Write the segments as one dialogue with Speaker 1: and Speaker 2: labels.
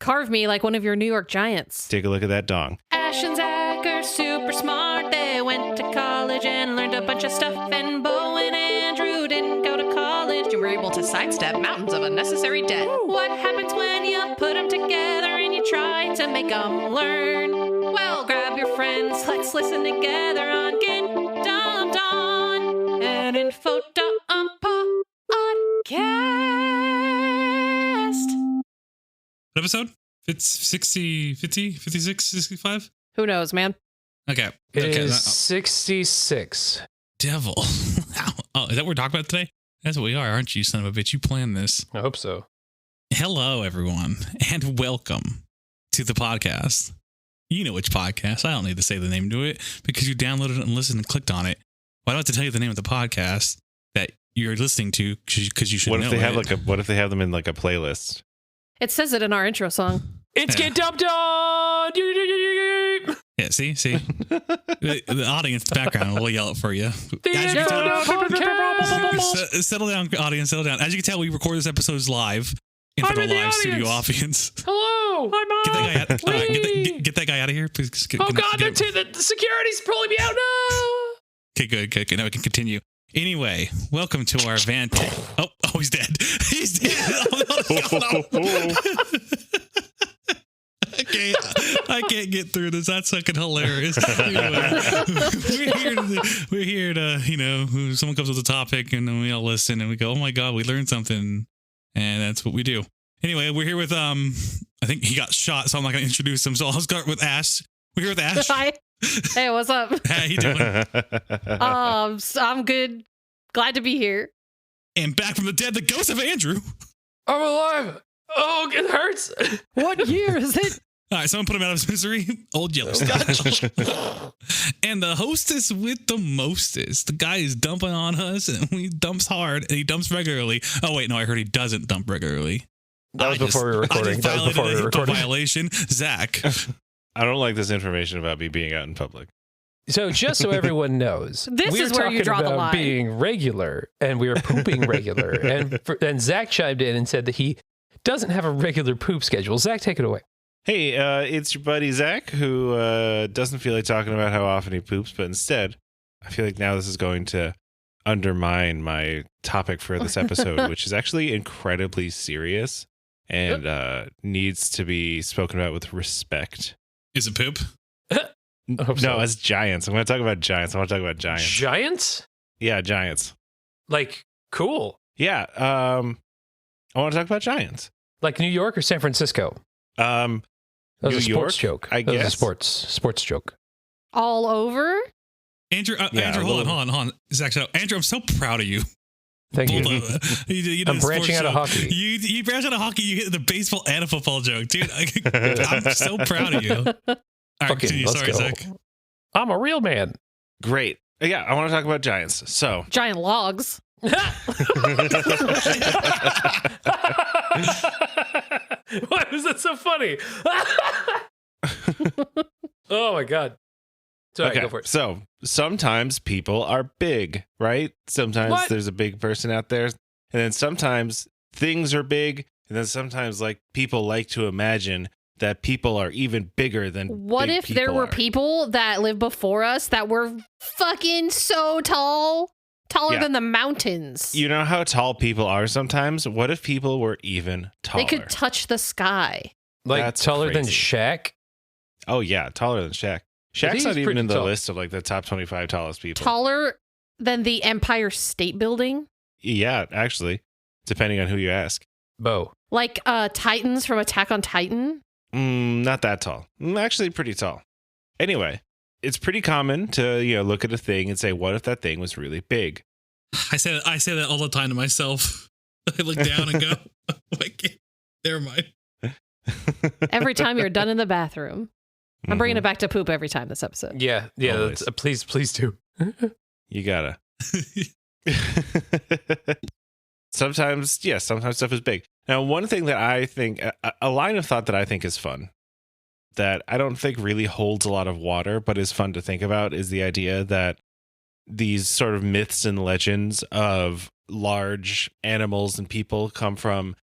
Speaker 1: Carve me like one of your New York Giants.
Speaker 2: Take a look at that dong.
Speaker 1: Ash and Zach are super smart. They went to college and learned a bunch of stuff. And Bo and Andrew didn't go to college and were able to sidestep mountains of unnecessary debt. What happens when you put them together and you try to make them learn? Well, grab your friends. Let's listen together on Get Dumped On an Info Dump Podcast.
Speaker 3: Episode? It's 60, 50, 56, 65?
Speaker 1: Who knows, man?
Speaker 3: Okay.
Speaker 4: It
Speaker 3: okay.
Speaker 4: is 66.
Speaker 3: Devil. Oh, is that what we're talking about today? That's what we are, aren't you, son of a bitch? You planned this.
Speaker 4: I hope so.
Speaker 3: Hello, everyone, and welcome to the podcast. You know which podcast. I don't need to say the name to it because you downloaded it and listened and clicked on it. Well, I don't have to tell you the name of the podcast that you're listening to because you should know
Speaker 2: What if they have
Speaker 3: it.
Speaker 2: what if they have them in like a playlist?
Speaker 1: It says it in our intro song.
Speaker 4: It's
Speaker 3: Yeah.
Speaker 4: Get Dumped On!
Speaker 3: Yeah, see? The audience background will yell it for you. As you can
Speaker 4: Info
Speaker 3: tell-
Speaker 4: Dump Podcast!
Speaker 3: Settle down, audience, settle down. As you can tell, we record this episode live in front of a
Speaker 4: I'm in the
Speaker 3: live studio
Speaker 4: audience.
Speaker 3: audience.
Speaker 4: Hello!
Speaker 3: Get that guy out, get that guy out of here, please.
Speaker 4: Oh God, the security's pulling me out! No!
Speaker 3: Okay, good. Now we can continue. Anyway, welcome to our Oh, he's dead. He's dead. Oh, no. I can't get through this. That's fucking hilarious. Anyway, we're here to, someone comes with a topic and then we all listen and we go, oh my God, we learned something. And that's what we do. Anyway, we're here with, I think he got shot, so I'm not going to introduce him. So I'll start with Ash. We're here with Ash.
Speaker 1: Hi. Hey, what's up?
Speaker 3: How you doing?
Speaker 1: I'm good. Glad to be here.
Speaker 3: And back from the dead, the ghost of Andrew.
Speaker 4: I'm alive! Oh, it hurts!
Speaker 1: What year is it?
Speaker 3: All right, someone put him out of his misery. Old yellow scotch. And the hostess with the mostest. The guy is dumping on us, and he dumps hard, and he dumps regularly. Oh, wait, no, I heard he doesn't dump regularly.
Speaker 4: That was before we were recording. That was before we were recording.
Speaker 3: Violation. Zach.
Speaker 2: I don't like this information about me being out in public.
Speaker 4: So just so everyone knows,
Speaker 1: This
Speaker 4: we
Speaker 1: is
Speaker 4: were
Speaker 1: where you
Speaker 4: talking
Speaker 1: draw the
Speaker 4: about
Speaker 1: line.
Speaker 4: being regular, and we were pooping regular. And Zach chimed in and said that he doesn't have a regular poop schedule. Zach, take it away.
Speaker 2: Hey, it's your buddy Zach, who doesn't feel like talking about how often he poops, but instead, I feel like now this is going to undermine my topic for this episode, which is actually incredibly serious and needs to be spoken about with respect.
Speaker 3: Is it poop?
Speaker 4: I hope
Speaker 2: No,
Speaker 4: so.
Speaker 2: it's giants. I'm going to talk about giants. I want to talk about giants.
Speaker 4: Giants?
Speaker 2: Yeah, giants.
Speaker 4: Like, cool.
Speaker 2: Yeah, I want to talk about giants.
Speaker 4: Like New York or San Francisco? That was
Speaker 2: New
Speaker 4: a sports
Speaker 2: York,
Speaker 4: joke.
Speaker 2: I
Speaker 4: That was
Speaker 2: guess.
Speaker 4: a sports joke.
Speaker 1: All over?
Speaker 3: Andrew,
Speaker 2: Yeah,
Speaker 3: Andrew,
Speaker 2: a
Speaker 3: hold
Speaker 2: little-
Speaker 3: on. Zach, so, Andrew, I'm so proud of you.
Speaker 4: Thank you.
Speaker 3: You did
Speaker 4: I'm
Speaker 3: a
Speaker 4: branching
Speaker 3: sports
Speaker 4: out of
Speaker 3: joke.
Speaker 4: hockey.
Speaker 3: You branched out of hockey. You hit the baseball and a football joke, dude. I'm so proud of you. All right,
Speaker 4: Fucking,
Speaker 3: continue.
Speaker 4: let's
Speaker 3: Sorry,
Speaker 4: go.
Speaker 3: Zach.
Speaker 4: I'm a real man.
Speaker 2: Great. Yeah, I want to talk about giants. So,
Speaker 1: Giant logs.
Speaker 4: Why was that so funny? Oh my God. Sorry, go for it.
Speaker 2: So sometimes people are big, right? Sometimes
Speaker 4: What?
Speaker 2: there's a big person out there, and then sometimes things are big, and then sometimes like people like to imagine that people are even bigger than
Speaker 1: What
Speaker 2: big
Speaker 1: if there
Speaker 2: people
Speaker 1: were
Speaker 2: are.
Speaker 1: people that lived before us that were fucking so tall? Taller
Speaker 2: Yeah.
Speaker 1: than the mountains.
Speaker 2: You know how tall people are sometimes? What if people were even taller?
Speaker 1: They could touch the sky.
Speaker 4: Like
Speaker 2: That's
Speaker 4: taller than
Speaker 2: crazy.
Speaker 4: Shaq?
Speaker 2: Oh yeah, taller than Shaq. Shaq's
Speaker 4: he's
Speaker 2: not even
Speaker 4: pretty
Speaker 2: in the
Speaker 4: tall.
Speaker 2: list of like the top 25 tallest people.
Speaker 1: Taller than the Empire State Building.
Speaker 2: Yeah, actually, depending on who you ask.
Speaker 4: Bo.
Speaker 1: Like Titans from Attack on Titan.
Speaker 2: Not that tall. Actually, pretty tall. Anyway, it's pretty common to look at a thing and say, "What if that thing was really big?"
Speaker 3: I say that all the time to myself. I look down and go, "Wait, never mind."
Speaker 1: Every time you're done in the bathroom. I'm bringing
Speaker 2: Mhm.
Speaker 1: it back to poop every time this episode.
Speaker 4: Yeah,
Speaker 2: Always.
Speaker 4: that's, please do.
Speaker 2: You gotta. Sometimes stuff is big. Now, one thing that I think, a line of thought that I think is fun, that I don't think really holds a lot of water, but is fun to think about, is the idea that these sort of myths and legends of large animals and people come from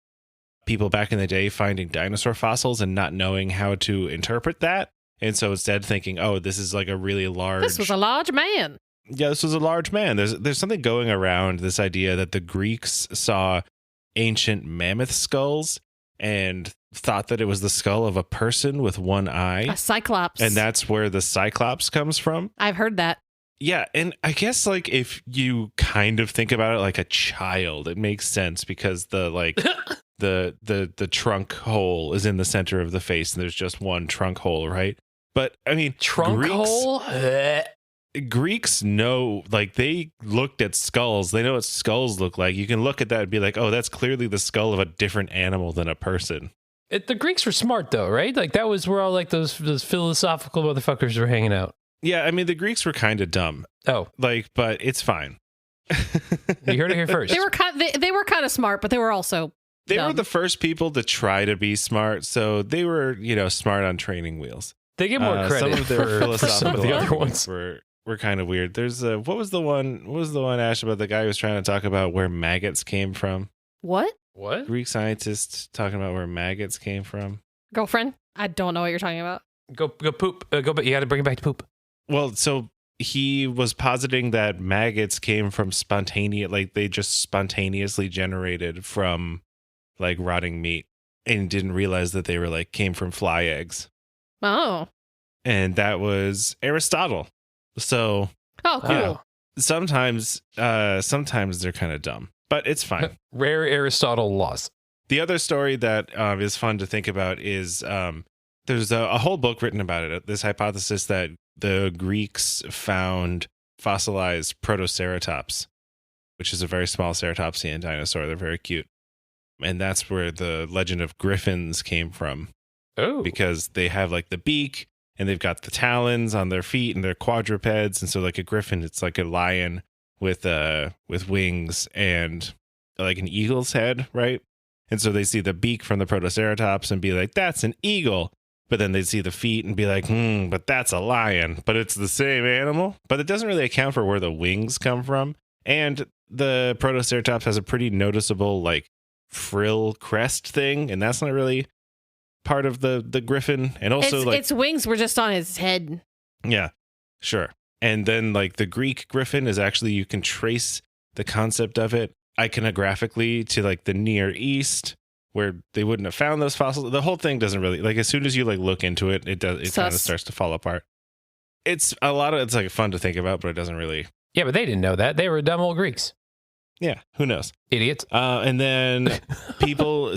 Speaker 2: people back in the day finding dinosaur fossils and not knowing how to interpret that. And so instead thinking, oh, this is like a really large...
Speaker 1: This was a large man.
Speaker 2: Yeah, this was a large man. There's something going around this idea that the Greeks saw ancient mammoth skulls and thought that it was the skull of a person with one eye.
Speaker 1: A cyclops.
Speaker 2: And that's where the cyclops comes from.
Speaker 1: I've heard that.
Speaker 2: Yeah, and I guess like if you kind of think about it like a child, it makes sense because the like the trunk hole is in the center of the face and there's just one trunk hole, right? But I mean,
Speaker 4: Trunk hole?
Speaker 2: Greeks know, like they looked at skulls. They know what skulls look like. You can look at that and be like, oh, that's clearly the skull of a different animal than a person.
Speaker 4: The Greeks were smart though, right? Like that was where all like those philosophical motherfuckers were hanging out.
Speaker 2: Yeah, I mean, the Greeks were kind of dumb.
Speaker 4: Oh.
Speaker 2: Like, but it's fine.
Speaker 4: You heard it here first.
Speaker 1: They were kind of smart, but they were also
Speaker 2: They
Speaker 1: dumb.
Speaker 2: were the first people to try to be smart, so they were, smart on training wheels.
Speaker 4: They get more credit
Speaker 2: some of their
Speaker 4: for some of the other ones.
Speaker 2: Were kind of weird. There's what was the one, Ash, about the guy who was trying to talk about where maggots came from?
Speaker 1: What?
Speaker 4: What?
Speaker 2: Greek scientists talking about where maggots came from.
Speaker 1: Girlfriend? I don't know what you're talking about.
Speaker 4: Go poop. Go, but you got to bring it back to poop.
Speaker 2: Well, so he was positing that maggots came from they just spontaneously generated from like rotting meat, and didn't realize that they were like came from fly eggs.
Speaker 1: Oh.
Speaker 2: And that was Aristotle. So
Speaker 1: Oh, cool.
Speaker 2: sometimes they're kind of dumb, but it's fine.
Speaker 4: Rare Aristotle laws.
Speaker 2: The other story that is fun to think about is there's a whole book written about it. This hypothesis that the Greeks found fossilized Protoceratops, which is a very small ceratopsian dinosaur. They're very cute. And that's where the legend of griffins came from.
Speaker 4: Oh.
Speaker 2: Because they have like the beak and they've got the talons on their feet and they're quadrupeds. And so like a griffin, it's like a lion with wings and like an eagle's head, right? And so they see the beak from the Protoceratops and be like, that's an eagle. But then they'd see the feet and be like, but that's a lion. But it's the same animal. But it doesn't really account for where the wings come from. And the Protoceratops has a pretty noticeable like frill crest thing. And that's not really part of the griffin. And also
Speaker 1: its wings were just on his head.
Speaker 2: Yeah, sure. And then like the Greek griffin is actually, you can trace the concept of it iconographically to like the Near East, where they wouldn't have found those fossils. The whole thing doesn't really, like, as soon as you like look into it, it kind of starts to fall apart. It's like fun to think about, but it doesn't really.
Speaker 4: Yeah, but they didn't know that. They were dumb old Greeks.
Speaker 2: Yeah, who knows?
Speaker 4: Idiots.
Speaker 2: And then people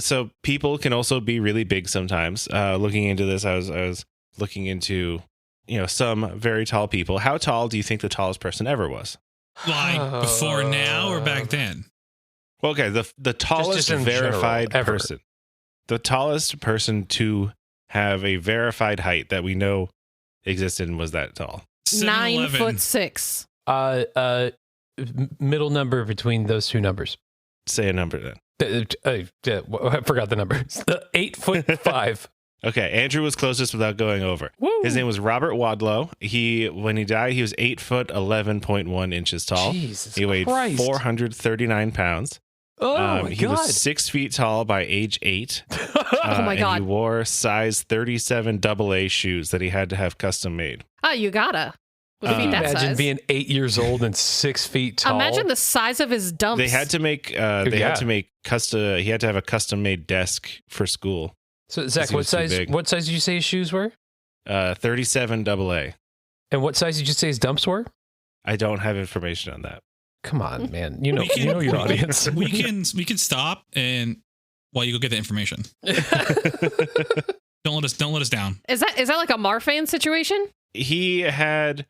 Speaker 2: can also be really big sometimes. Looking into this, I was looking into, some very tall people. How tall do you think the tallest person ever was?
Speaker 3: Like before now or back then?
Speaker 2: Well, okay, the tallest
Speaker 4: just
Speaker 2: verified
Speaker 4: general, ever.
Speaker 2: person. The tallest person to have a verified height that we know existed and was that tall.
Speaker 3: 7'11".
Speaker 1: 9'6".
Speaker 4: Middle number between those two numbers.
Speaker 2: Say a number then.
Speaker 4: I forgot the number. 8'5".
Speaker 2: Okay, Andrew was closest without going over.
Speaker 4: Woo.
Speaker 2: His name was Robert Wadlow. When he died, he was 8'11.1" tall.
Speaker 4: Jesus
Speaker 2: he weighed
Speaker 4: Christ.
Speaker 2: 439 pounds.
Speaker 4: Oh my
Speaker 2: he
Speaker 4: God.
Speaker 2: was 6 feet tall by age 8.
Speaker 1: Oh my God.
Speaker 2: And he wore size 37 AA shoes that he had to have custom made.
Speaker 1: Oh, you gotta. With feet that
Speaker 4: Imagine
Speaker 1: size.
Speaker 4: being 8 years old and 6 feet tall.
Speaker 1: Imagine the size of his dumps.
Speaker 2: They had to make he had to have a custom made desk for school.
Speaker 4: So Zach,
Speaker 2: he was too big.
Speaker 4: what size did you say his shoes were?
Speaker 2: 37 AA.
Speaker 4: And what size did you say his dumps were?
Speaker 2: I don't have information on that.
Speaker 4: Come on, man. You know your audience.
Speaker 3: We can stop and while you go get the information. Don't let us down.
Speaker 1: Is that like a Marfan situation?
Speaker 2: He had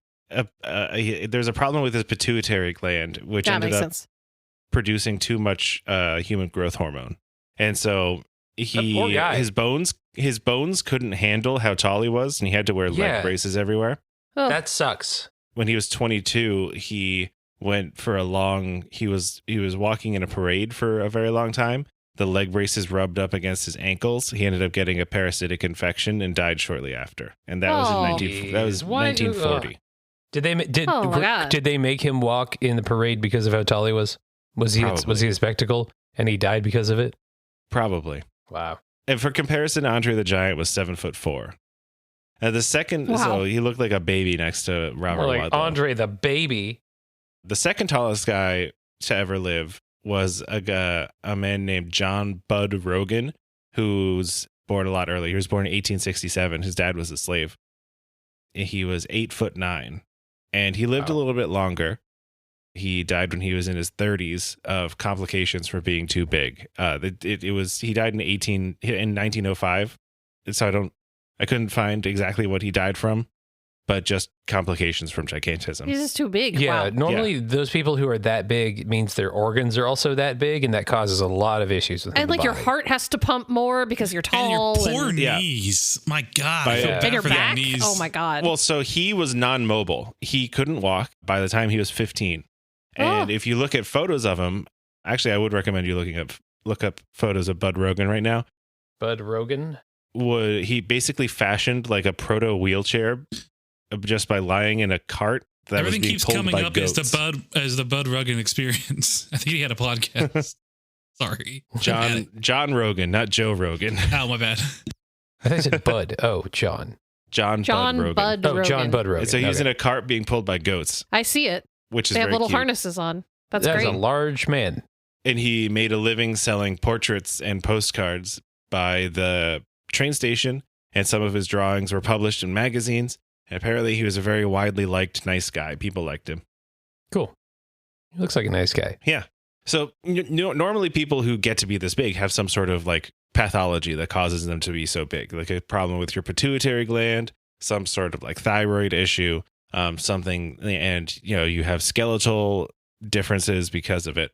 Speaker 2: there's a problem with his pituitary gland, which
Speaker 1: That
Speaker 2: ended
Speaker 1: makes
Speaker 2: up
Speaker 1: sense.
Speaker 2: producing too much human growth hormone, and so
Speaker 4: poor guy.
Speaker 2: his bones couldn't handle how tall he was, and he had to wear leg braces everywhere.
Speaker 1: Oh.
Speaker 4: That sucks.
Speaker 2: When he was 22, he went for he was walking in a parade for a very long time. The leg braces rubbed up against his ankles. He ended up getting a parasitic infection and died shortly after. And that was in 1940.
Speaker 4: Did they make him walk in the parade because of how tall he was? Was he a spectacle and he died because of it?
Speaker 2: Probably.
Speaker 4: Wow.
Speaker 2: And for comparison, Andre the Giant was 7'4". And the second,
Speaker 1: Wow.
Speaker 2: so he looked like a baby next to Robert
Speaker 4: More like
Speaker 2: Wadlow.
Speaker 4: Andre the baby.
Speaker 2: The second tallest guy to ever live was a man named John Bud Rogan, who's born a lot earlier. He was born in 1867. His dad was a slave. He was 8'9", and he lived a little bit longer. He died when he was in his 30s of complications for being too big. He died in 1905. So I couldn't find exactly what he died from, but just complications from gigantism.
Speaker 1: He's just too big.
Speaker 4: Yeah,
Speaker 1: Wow.
Speaker 4: normally those people who are that big means their organs are also that big, and that causes a lot of issues with
Speaker 1: And
Speaker 4: the
Speaker 1: like your
Speaker 4: body.
Speaker 1: heart has to pump more because you're
Speaker 3: And your
Speaker 1: tall.
Speaker 3: poor
Speaker 2: Yeah.
Speaker 3: knees. My God. I
Speaker 2: By-
Speaker 3: feel
Speaker 2: Yeah.
Speaker 3: bad
Speaker 1: And your
Speaker 3: for their
Speaker 1: back.
Speaker 3: knees.
Speaker 1: Oh my God.
Speaker 2: Well, so he was non-mobile. He couldn't walk by the time he was 15. And
Speaker 1: Oh.
Speaker 2: if you look at photos of him, actually, I would recommend you look up photos of Bud Rogan right now.
Speaker 4: Bud Rogan.
Speaker 2: He basically fashioned like a proto wheelchair just by lying in a cart that
Speaker 3: Everything
Speaker 2: was being
Speaker 3: keeps
Speaker 2: pulled
Speaker 3: coming
Speaker 2: by
Speaker 3: up
Speaker 2: goats.
Speaker 3: as the Bud Rogan experience. I think he had a podcast. Sorry.
Speaker 2: John Rogan, not Joe Rogan.
Speaker 3: Oh, my bad.
Speaker 4: I think I said Bud. Oh, John.
Speaker 1: John
Speaker 2: Bud Rogan.
Speaker 1: Bud
Speaker 4: Oh,
Speaker 1: Rogan.
Speaker 4: John Bud Rogan.
Speaker 2: And so he's
Speaker 4: Okay.
Speaker 2: in a cart being pulled by goats,
Speaker 1: I see it.
Speaker 2: which is
Speaker 1: They have
Speaker 2: very
Speaker 1: little
Speaker 2: cute.
Speaker 1: harnesses on. That's
Speaker 4: That is
Speaker 1: great.
Speaker 4: a large man.
Speaker 2: And he made a living selling portraits and postcards by the train station, and some of his drawings were published in magazines. And apparently he was a very widely liked, nice guy. People liked him.
Speaker 4: Cool. He looks like a nice guy.
Speaker 2: Yeah. So normally people who get to be this big have some sort of like pathology that causes them to be so big, like a problem with your pituitary gland, some sort of like thyroid issue, something, and you have skeletal differences because of it.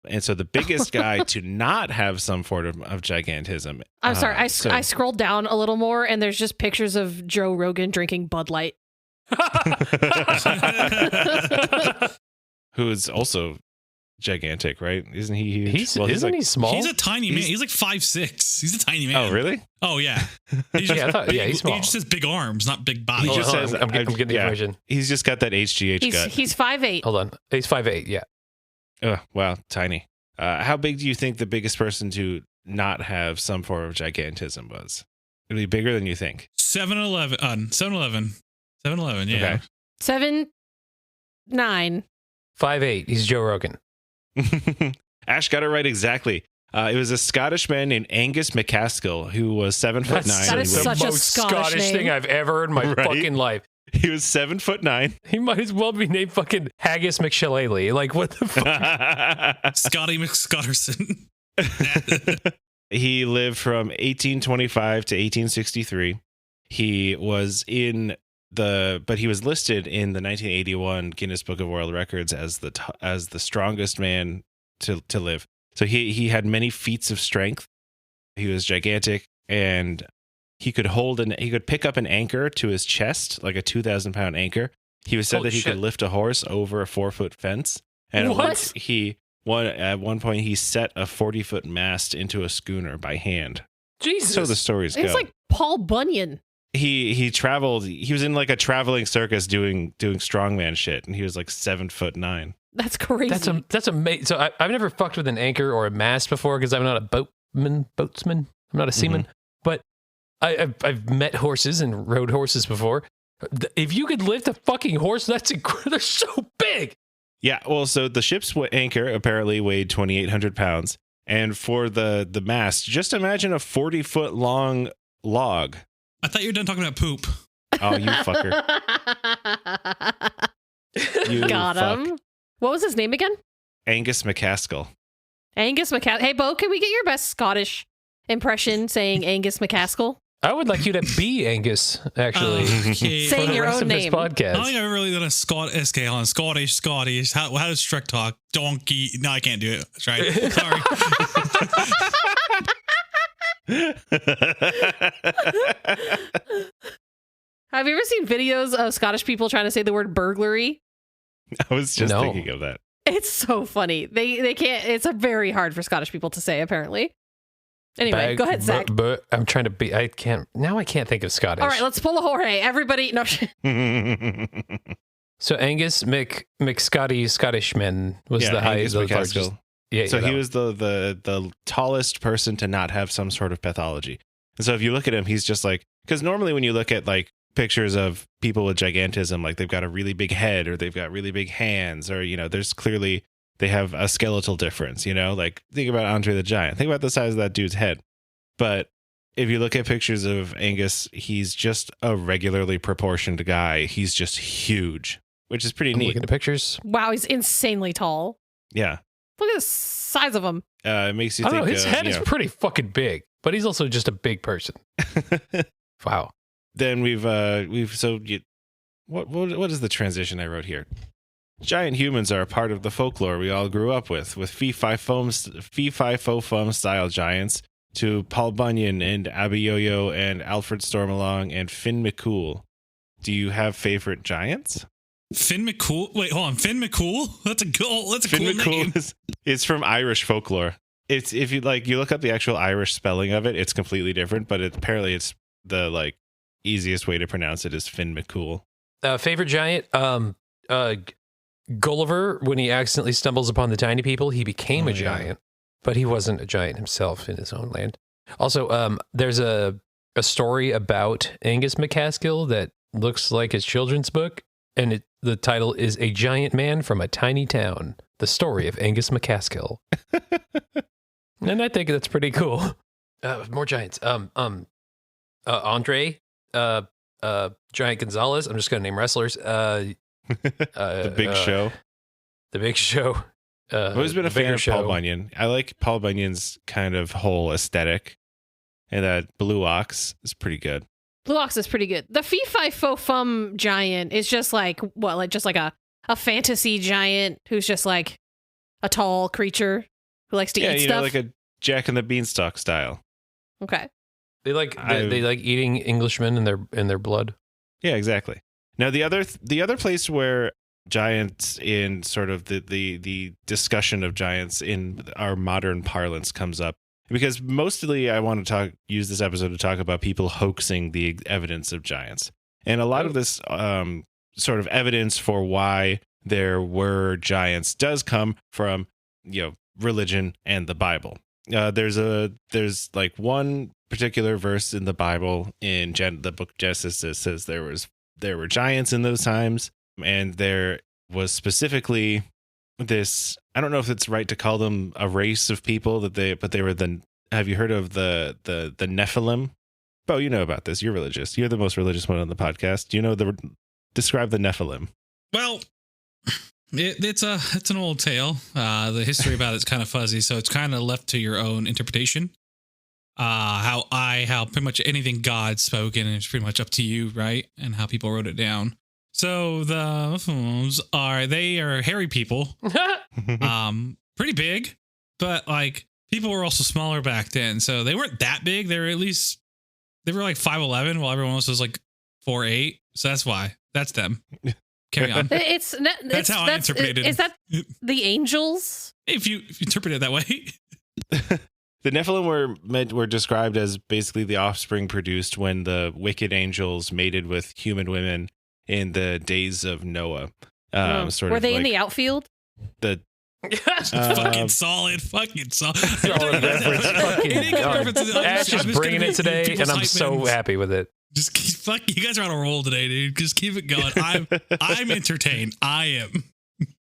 Speaker 2: And so the biggest guy to not have some form of gigantism.
Speaker 1: I'm sorry. I scrolled down a little more, and there's just pictures of Joe Rogan drinking Bud Light.
Speaker 2: who is also gigantic, right? Isn't he huge?
Speaker 4: Isn't he small?
Speaker 3: He's a tiny man. He's like 5'6". He's a tiny man.
Speaker 2: Oh, really?
Speaker 3: Oh, yeah. He's
Speaker 4: Yeah, I thought- yeah, he's small.
Speaker 3: He just has big arms, not big body.
Speaker 2: He just
Speaker 4: Hold on,
Speaker 2: says-
Speaker 4: I'm getting the
Speaker 2: yeah.
Speaker 4: information.
Speaker 2: He's just got that HGH gut.
Speaker 1: He's 5'8".
Speaker 4: Hold on. He's 5'8", yeah.
Speaker 2: Oh, wow, tiny. How big do you think the biggest person to not have some form of gigantism was? It'd be bigger than you think.
Speaker 3: 7-Eleven. 7-Eleven. 7-Eleven, yeah.
Speaker 2: Okay.
Speaker 1: 7'9".
Speaker 4: 5'8". He's Joe Rogan.
Speaker 2: Ash got it right exactly. It was a Scottish man named Angus McCaskill who was 7'9".
Speaker 1: That is
Speaker 2: He was-
Speaker 1: such a
Speaker 4: most
Speaker 1: Scottish name.
Speaker 4: thing I've ever heard in my
Speaker 2: Right?
Speaker 4: fucking life.
Speaker 2: He was 7'9".
Speaker 4: He might as well be named fucking Haggis McShillelagh. Like, what the fuck?
Speaker 3: Scotty McScotterson.
Speaker 2: He lived from 1825 to 1863. He was but he was listed in the 1981 Guinness Book of World Records as the strongest man to live. So he had many feats of strength. He was gigantic, and he could pick up an anchor to his chest, like a 2,000-pound anchor. He was said
Speaker 4: Holy
Speaker 2: that he
Speaker 4: shit.
Speaker 2: could lift a horse over a 4-foot fence. And
Speaker 1: What?
Speaker 2: at one point he set a 40-foot mast into a schooner by hand.
Speaker 4: Jesus.
Speaker 2: So the stories go.
Speaker 1: It's like Paul Bunyan.
Speaker 2: He traveled. He was in like a traveling circus doing strongman shit, and he was like 7'9".
Speaker 1: That's crazy.
Speaker 4: That's amazing. So I've never fucked with an anchor or a mast before because I'm not a boatsman. I'm not a seaman. But I've met horses and rode horses before. If you could lift a fucking horse, that's incredible. They're so big.
Speaker 2: Yeah, well, so the ship's anchor apparently weighed 2,800 pounds, and for the mast, just imagine a 40-foot long log.
Speaker 3: I thought you were done talking about poop.
Speaker 2: Oh, you fucker! You
Speaker 1: Got
Speaker 2: fuck.
Speaker 1: him. What was his name again?
Speaker 2: Angus McCaskill.
Speaker 1: Angus McCaskill. Hey, Bo, can we get your best Scottish impression saying Angus McCaskill?
Speaker 4: I would like you to be Angus, actually.
Speaker 3: Okay.
Speaker 1: Saying
Speaker 4: for the
Speaker 1: your
Speaker 4: rest
Speaker 1: own
Speaker 4: of this
Speaker 1: name.
Speaker 3: I don't
Speaker 4: podcast.
Speaker 3: think I've ever really done a Scottish. How does Shrek talk? Donkey. No, I can't do it. That's right. Sorry.
Speaker 1: Have you ever seen videos of Scottish people trying to say the word burglary?
Speaker 2: I was just
Speaker 4: No.
Speaker 2: thinking of that.
Speaker 1: It's so funny. They can't. It's a very hard for Scottish people to say, apparently. Anyway, go ahead, Zach.
Speaker 4: But I'm trying to be. I can't think of Scottish.
Speaker 1: All right, let's pull a Jorge. Everybody, no.
Speaker 4: So Angus McScotty Scottishman was the
Speaker 2: Angus
Speaker 4: highest, the
Speaker 2: McCaskill.
Speaker 4: largest. Yeah.
Speaker 2: So
Speaker 4: yeah,
Speaker 2: he
Speaker 4: that
Speaker 2: was the tallest person to not have some sort of pathology. And so if you look at him, he's just like, because normally when you look at like pictures of people with gigantism, like they've got a really big head or they've got really big hands, or, there's clearly they have a skeletal difference, like think about Andre the Giant, think about the size of that dude's head. But if you look at pictures of Angus, he's just a regularly proportioned guy. He's just huge, which is pretty
Speaker 4: I'm
Speaker 2: neat.
Speaker 4: looking at pictures.
Speaker 1: Wow, he's insanely tall.
Speaker 2: Yeah.
Speaker 1: Look at the size of him.
Speaker 2: It makes you
Speaker 4: I don't
Speaker 2: think
Speaker 4: know. His head is pretty fucking big, but he's also just a big person. Wow.
Speaker 2: Then what is the transition I wrote here? Giant humans are a part of the folklore we all grew up with fee-fi-fo-fum style giants to Paul Bunyan and Abiyoyo and Alfred Stormalong and Finn McCool. Do you have favorite giants?
Speaker 3: Finn McCool. Wait, hold on. Finn McCool? That's a cool name.
Speaker 2: It's from Irish folklore. It's if you look up the actual Irish spelling of it, it's completely different, but apparently it's the easiest way to pronounce it is Finn McCool.
Speaker 4: Favorite giant? Gulliver, when he accidentally stumbles upon the tiny people, he became a giant, but he wasn't a giant himself in his own land. Also, there's a story about Angus McCaskill that looks like his children's book, and the title is A Giant Man from a Tiny Town, the story of Angus McCaskill. And I think that's pretty cool. More giants. Andre, Giant Gonzalez. I'm just going to name wrestlers.
Speaker 2: The Big Show.
Speaker 4: The Big Show.
Speaker 2: I've always been a fan of Paul Bunyan. I like Paul Bunyan's kind of whole aesthetic, and that Blue Ox is pretty good.
Speaker 1: Blue Ox is pretty good. The fee-fi-fo-fum giant is just like a fantasy giant who's just like a tall creature who likes to eat stuff.
Speaker 2: Like a Jack and the Beanstalk style.
Speaker 1: Okay.
Speaker 4: They like eating Englishmen in their blood.
Speaker 2: Yeah, exactly. Now the other place where giants in sort of the discussion of giants in our modern parlance comes up, because mostly I want to use this episode to talk about people hoaxing the evidence of giants. And a lot of this sort of evidence for why there were giants does come from, religion and the Bible. There's like one particular verse in the Bible in the book Genesis that says there were giants in those times, and there was specifically this, I don't know if it's right to call them a race of people but they were have you heard of the Nephilim? Bo, you know about this. You're religious. You're the most religious one on the podcast. Do you know describe the Nephilim?
Speaker 3: Well, it's an old tale. The history about it's kind of fuzzy, so it's kind of left to your own interpretation. How pretty much anything God spoken is pretty much up to you, right? And how people wrote it down. So the Nephilims are hairy people, pretty big, but people were also smaller back then, so they weren't that big. They were like 5'11", while everyone else was like 4'8". So that's why. That's them. Carry on. That's how I interpreted it.
Speaker 1: Is that the angels?
Speaker 3: If you interpret it that way.
Speaker 2: The Nephilim were described as basically the offspring produced when the wicked angels mated with human women in the days of Noah.
Speaker 1: Were they in the outfield?
Speaker 3: Fucking solid.
Speaker 4: Ash is bringing it today, and I'm so happy with it.
Speaker 3: Just you guys are on a roll today, dude. Just keep it going. I'm entertained. I am.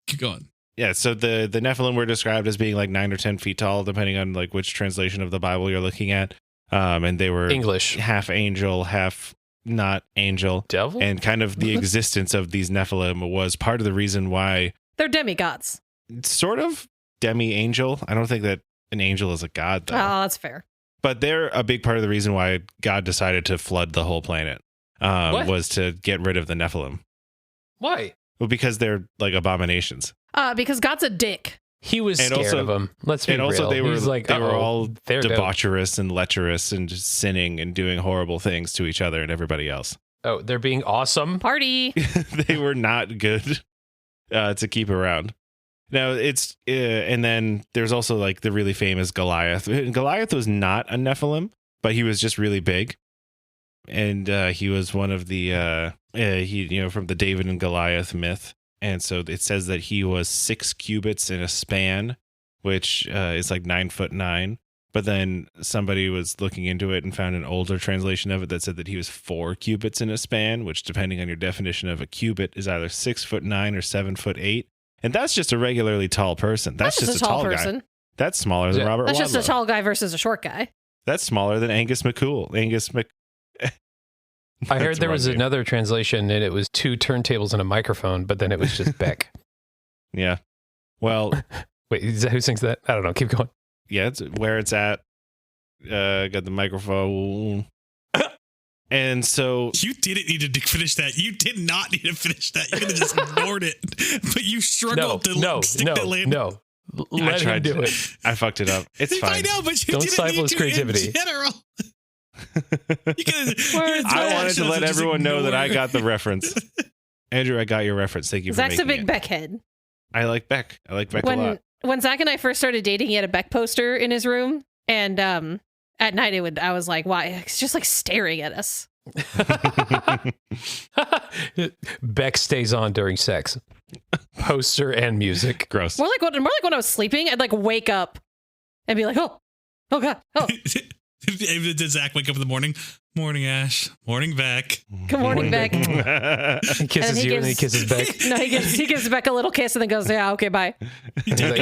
Speaker 3: Keep going.
Speaker 2: Yeah, so the Nephilim were described as being like 9 or 10 feet tall, depending on like which translation of the Bible you're looking at. And they were
Speaker 4: English,
Speaker 2: half angel, half not angel,
Speaker 4: devil,
Speaker 2: and kind of the existence of these Nephilim was part of the reason why
Speaker 1: they're demigods.
Speaker 2: Sort of demi-angel. I don't think that an angel is a god, though.
Speaker 1: Oh, that's fair.
Speaker 2: But they're a big part of the reason why God decided to flood the whole planet. Was to get rid of the Nephilim.
Speaker 4: Why?
Speaker 2: Well, because they're like abominations.
Speaker 1: Because God's a dick.
Speaker 4: He was scared of them. Let's be real.
Speaker 2: And also they were all
Speaker 4: they're
Speaker 2: debaucherous and lecherous and just sinning and doing horrible things to each other and everybody else.
Speaker 4: Oh, they're being awesome?
Speaker 1: Party.
Speaker 2: They were not good to keep around. Now it's and then there's also like the really famous Goliath. Goliath was not a Nephilim, but he was just really big, and he was one of the from the David and Goliath myth. And so it says that he was 6 cubits in a span, which is like 9'9". But then somebody was looking into it and found an older translation of it that said that he was 4 cubits in a span, which, depending on your definition of a cubit, is either 6'9" or 7'8". And that's just a regularly tall person. That's just a tall
Speaker 1: person.
Speaker 2: guy. That's smaller than Robert
Speaker 1: That's
Speaker 2: Wadlow.
Speaker 1: just a tall guy versus a short guy.
Speaker 2: That's smaller than Angus McCool.
Speaker 4: I heard there was another translation and it was 2 turntables and a microphone, but then it was just Beck.
Speaker 2: Yeah. Well,
Speaker 4: wait, is that who sings that? I don't know. Keep going.
Speaker 2: Yeah, it's where it's at. Got the microphone. And so
Speaker 3: you didn't need to finish that. You did not need to finish that. You could have just ignored it. But you struggled to stick that landing.
Speaker 4: No. Let him do it.
Speaker 2: I fucked it up. It's fine.
Speaker 3: I know, but you
Speaker 4: don't
Speaker 3: didn't
Speaker 4: stifle
Speaker 3: need
Speaker 4: his
Speaker 3: to
Speaker 4: creativity.
Speaker 3: in general.
Speaker 2: I wanted to let everyone know that I got the reference. Andrew, I got your reference. Thank you for
Speaker 1: Zach's
Speaker 2: making
Speaker 1: a big
Speaker 2: it.
Speaker 1: Beck head.
Speaker 2: I like Beck. I like Beck a lot.
Speaker 1: When Zach and I first started dating, he had a Beck poster in his room, and at night I was like, "Why?" It's just like staring at us.
Speaker 4: Beck stays on during sex. Poster and music.
Speaker 2: Gross.
Speaker 1: More like when I was sleeping, I'd like wake up and be like, "Oh God, oh."
Speaker 3: Did Zach wake up in the morning? Morning, Ash. Morning, Beck.
Speaker 1: Good morning, Beck.
Speaker 4: He kisses you and he kisses Beck.
Speaker 1: No, he gives Beck a little kiss and then goes, "Yeah, okay, bye."
Speaker 3: He just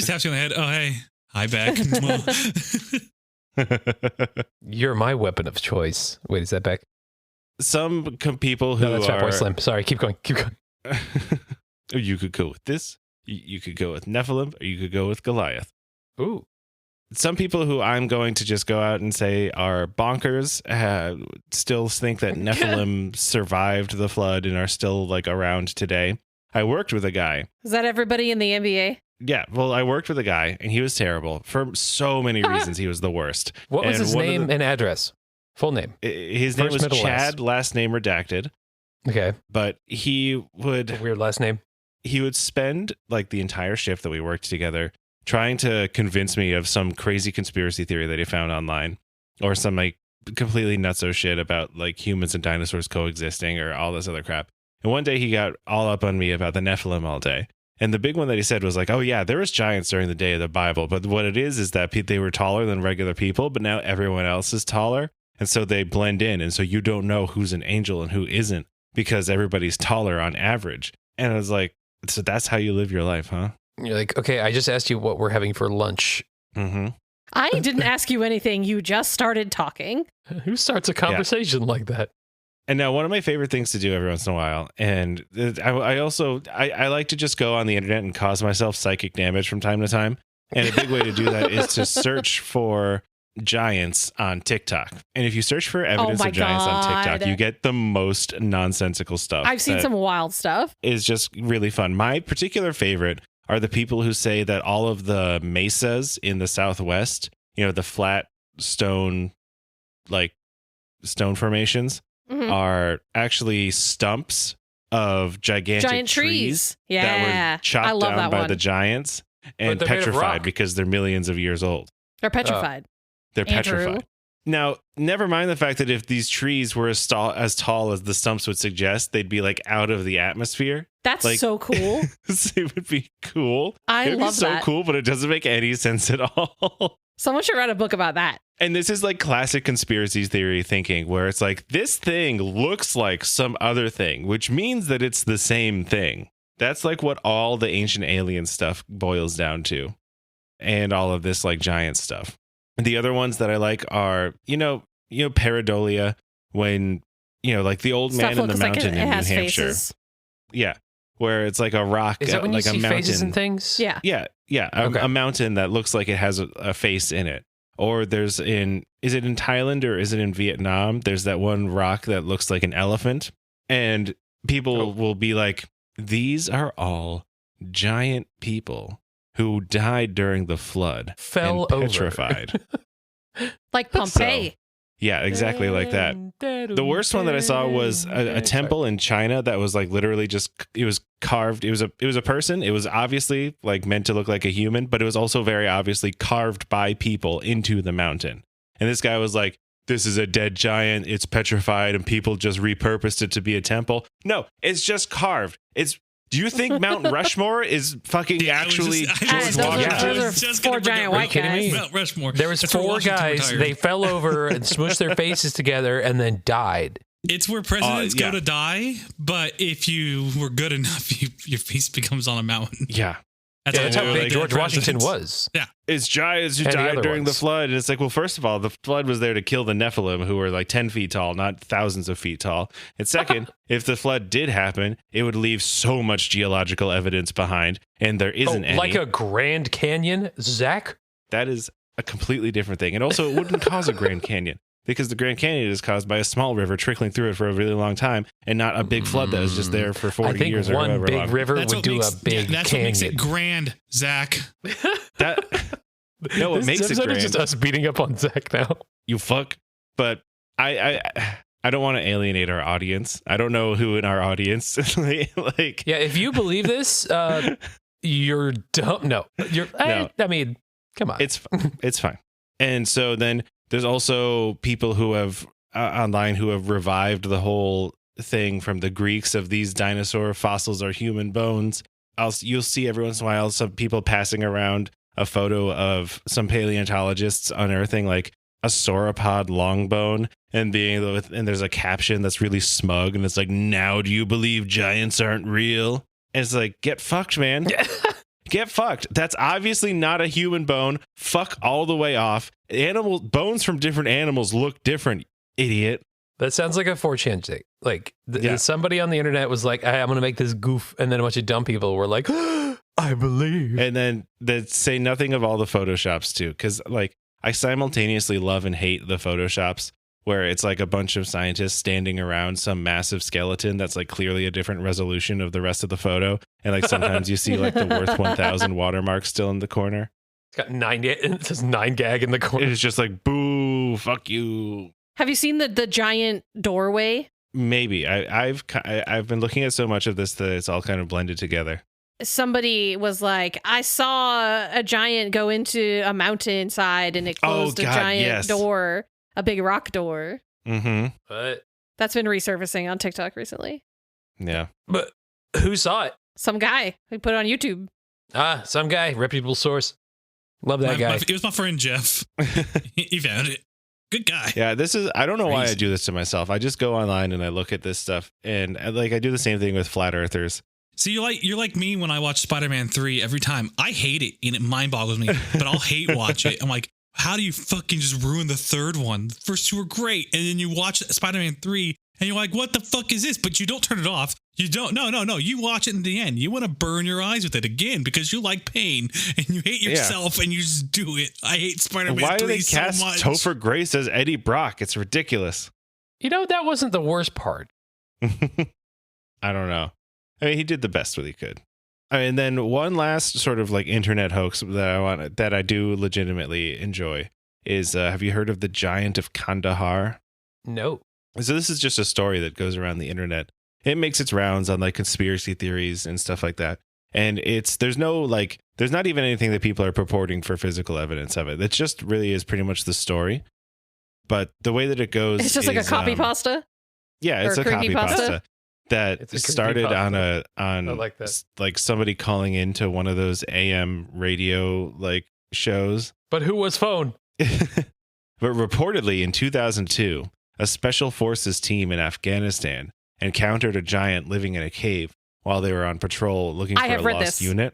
Speaker 3: taps you on the head. Oh, hey. Hi, Beck.
Speaker 4: You're my weapon of choice. Wait, is that Beck?
Speaker 2: Some people who
Speaker 4: that's
Speaker 2: are...
Speaker 4: Fatboy Slim. Sorry, keep going.
Speaker 2: You could go with this. You could go with Nephilim, or you could go with Goliath.
Speaker 4: Ooh.
Speaker 2: Some people who I'm going to just go out and say are bonkers still think that Nephilim survived the flood and are still like around today. I worked with a guy.
Speaker 1: Is that everybody in the NBA?
Speaker 2: Yeah, well, I worked with a guy and he was terrible for so many reasons. He was the worst.
Speaker 4: What was his name and address? Full name.
Speaker 2: His name was Chad, last name redacted.
Speaker 4: Okay.
Speaker 2: But he would...
Speaker 4: Weird last name.
Speaker 2: He would spend like the entire shift that we worked together trying to convince me of some crazy conspiracy theory that he found online, or some like completely nutso shit about like humans and dinosaurs coexisting or all this other crap. And one day he got all up on me about the Nephilim all day. And the big one that he said was like, oh yeah, there was giants during the day of the Bible. But what it is that they were taller than regular people, but now everyone else is taller. And so they blend in. And so you don't know who's an angel and who isn't because everybody's taller on average. And I was like, so that's how you live your life, huh?
Speaker 4: You're like, okay, I just asked you what we're having for lunch.
Speaker 2: Mm-hmm.
Speaker 1: I didn't ask you anything. You just started talking.
Speaker 4: Who starts a conversation like that?
Speaker 2: And now one of my favorite things to do every once in a while, and I also like to just go on the internet and cause myself psychic damage from time to time. And a big way to do that is to search for giants on TikTok. And if you search for evidence of giants on TikTok, you get the most nonsensical stuff.
Speaker 1: I've seen some wild stuff.
Speaker 2: Is just really fun. My particular favorite are the people who say that all of the mesas in the Southwest, you know, the flat stone formations, are actually stumps of giant trees that were chopped down by the giants and petrified because they're millions of years old.
Speaker 1: They're petrified.
Speaker 2: They're petrified. Now, never mind the fact that if these trees were as tall as the stumps would suggest, they'd be like out of the atmosphere.
Speaker 1: That's
Speaker 2: like,
Speaker 1: so cool.
Speaker 2: It would be cool.
Speaker 1: It would be
Speaker 2: so cool, but it doesn't make any sense at all.
Speaker 1: Someone should write a book about that.
Speaker 2: And this is like classic conspiracy theory thinking, where it's like, this thing looks like some other thing, which means that it's the same thing. That's like what all the ancient alien stuff boils down to. And all of this like giant stuff. The other ones that I like are, you know, pareidolia, when, you know, like the old man in the mountain in New Hampshire. Faces. Yeah. Where it's like a rock,
Speaker 4: is that when
Speaker 2: like
Speaker 4: you see
Speaker 2: a mountain.
Speaker 4: Faces and things?
Speaker 1: Yeah.
Speaker 2: Yeah. A mountain that looks like it has a face in it. Or is it in Thailand or is it in Vietnam? There's that one rock that looks like an elephant. And people will be like, these are all giant people who died during the flood,
Speaker 4: fell
Speaker 2: and petrified.
Speaker 1: Like Pompeii.
Speaker 2: So, yeah, exactly like that. The worst one that I saw was a temple in China that was like literally just, it was carved. It was a person. It was obviously like meant to look like a human, but it was also very obviously carved by people into the mountain. And this guy was like, this is a dead giant. It's petrified and people just repurposed it to be a temple. No, it's just carved. Do you think Mount Rushmore is fucking actually George Washington?
Speaker 1: Those are four giant white guys.
Speaker 3: Mount Rushmore.
Speaker 4: There was
Speaker 3: That's where
Speaker 4: 4
Speaker 3: Washington
Speaker 4: guys.
Speaker 3: retired.
Speaker 4: They fell over and smushed their faces together and then died.
Speaker 3: It's where presidents go
Speaker 2: yeah.
Speaker 3: to die, but if you were good enough, your face becomes on a mountain.
Speaker 2: Yeah.
Speaker 4: That's how big
Speaker 2: like
Speaker 4: George Washington
Speaker 3: presidents.
Speaker 4: was.
Speaker 3: Yeah.
Speaker 2: It's giants who
Speaker 4: And the
Speaker 2: died
Speaker 4: other
Speaker 2: during the
Speaker 4: ones.
Speaker 2: flood. And it's like, well, first of all, the flood was there to kill the Nephilim, who were like 10 feet tall, not thousands of feet tall. And second, if the flood did happen, it would leave so much geological evidence behind, and there isn't any.
Speaker 4: Like a Grand Canyon, Zach?
Speaker 2: That is a completely different thing. And also, it wouldn't cause a Grand Canyon, because the Grand Canyon is caused by a small river trickling through it for a really long time, and not a big flood that was just there for 40
Speaker 4: I think
Speaker 2: years or
Speaker 4: one
Speaker 2: however
Speaker 4: big
Speaker 2: long.
Speaker 4: river
Speaker 3: That's
Speaker 4: would
Speaker 3: what
Speaker 4: do
Speaker 3: makes,
Speaker 4: a big
Speaker 3: that's
Speaker 4: canyon.
Speaker 3: what makes it grand, Zach.
Speaker 2: That no, it
Speaker 4: This
Speaker 2: makes it
Speaker 4: episode
Speaker 2: grand.
Speaker 4: is just us beating up on Zach now.
Speaker 2: You fuck. But I don't want to alienate our audience. I don't know who in our audience like.
Speaker 4: Yeah, if you believe this, you're dumb. No, you're.
Speaker 2: No.
Speaker 4: I mean, come on.
Speaker 2: It's fine. And so then there's also people who have online who have revived the whole thing from the Greeks of these dinosaur fossils are human bones. You'll see every once in a while some people passing around a photo of some paleontologists unearthing like a sauropod long bone and there's a caption that's really smug and it's like, now do you believe giants aren't real? And it's like, get fucked, man. Get fucked. That's obviously not a human bone. Fuck all the way off. Bones from different animals look different, idiot.
Speaker 4: That sounds like a 4chan thing. Like
Speaker 2: Yeah.
Speaker 4: somebody on the internet was like, hey, I'm going to make this goof. And then a bunch of dumb people were like, I believe.
Speaker 2: And then they say nothing of all the Photoshops too. Because like I simultaneously love and hate the Photoshops where it's like a bunch of scientists standing around some massive skeleton that's like clearly a different resolution of the rest of the photo. And like sometimes you see like the worth 1000 watermark still in the corner.
Speaker 4: It's got 9, it says 9 gag in the corner.
Speaker 2: It's just like, boo, fuck you.
Speaker 1: Have you seen the giant doorway?
Speaker 2: Maybe I've been looking at so much of this that it's all kind of blended together.
Speaker 1: Somebody was like, I saw a giant go into a mountainside and it closed a giant door, a big rock door.
Speaker 2: Mm-hmm.
Speaker 4: But
Speaker 1: That's been resurfacing on TikTok recently.
Speaker 2: Yeah.
Speaker 4: But who saw it?
Speaker 1: Some guy who put it on YouTube.
Speaker 4: Some guy, reputable source. Love that guy.
Speaker 3: It was my friend Jeff. He found it. Good guy.
Speaker 2: Yeah, I don't know why I
Speaker 3: Crazy.
Speaker 2: do this to myself. I just go online and I look at this stuff and like I do the same thing with flat earthers.
Speaker 3: See, you're like me when I watch Spider-Man 3 every time. I hate it and it mind boggles me, but I'll hate watch it. I'm like, how do you fucking just ruin the third one? The first 2 were great. And then you watch Spider-Man 3 and you're like, what the fuck is this? But you don't turn it off. You don't. No. You watch it in the end. You want to burn your eyes with it again because you like pain and you hate yourself and you just do it. I hate Spider-Man
Speaker 2: Why
Speaker 3: 3
Speaker 2: do they
Speaker 3: so
Speaker 2: cast
Speaker 3: much.
Speaker 2: Topher Grace as Eddie Brock? It's ridiculous.
Speaker 4: You know, that wasn't the worst part.
Speaker 2: I don't know. I mean, he did the best what he could. And then one last sort of like internet hoax that I do legitimately enjoy is have you heard of the Giant of Kandahar?
Speaker 4: No.
Speaker 2: So this is just a story that goes around the internet. It makes its rounds on like conspiracy theories and stuff like that. And there's not even anything that people are purporting for physical evidence of it. It just really is pretty much the story. But the way that it goes,
Speaker 1: It's just like a copy pasta.
Speaker 2: Yeah, it's
Speaker 1: or
Speaker 2: a copy
Speaker 1: creepypasta?
Speaker 2: pasta that
Speaker 4: It's a
Speaker 2: started
Speaker 4: creepypasta.
Speaker 2: on
Speaker 4: I like that.
Speaker 2: like somebody calling into one of those AM radio like shows.
Speaker 4: But who was phone?
Speaker 2: But reportedly in 2002, a special forces team in Afghanistan encountered a giant living in a cave while they were on patrol looking
Speaker 1: I
Speaker 2: for
Speaker 1: have
Speaker 2: a
Speaker 1: read
Speaker 2: lost
Speaker 1: this.
Speaker 2: unit.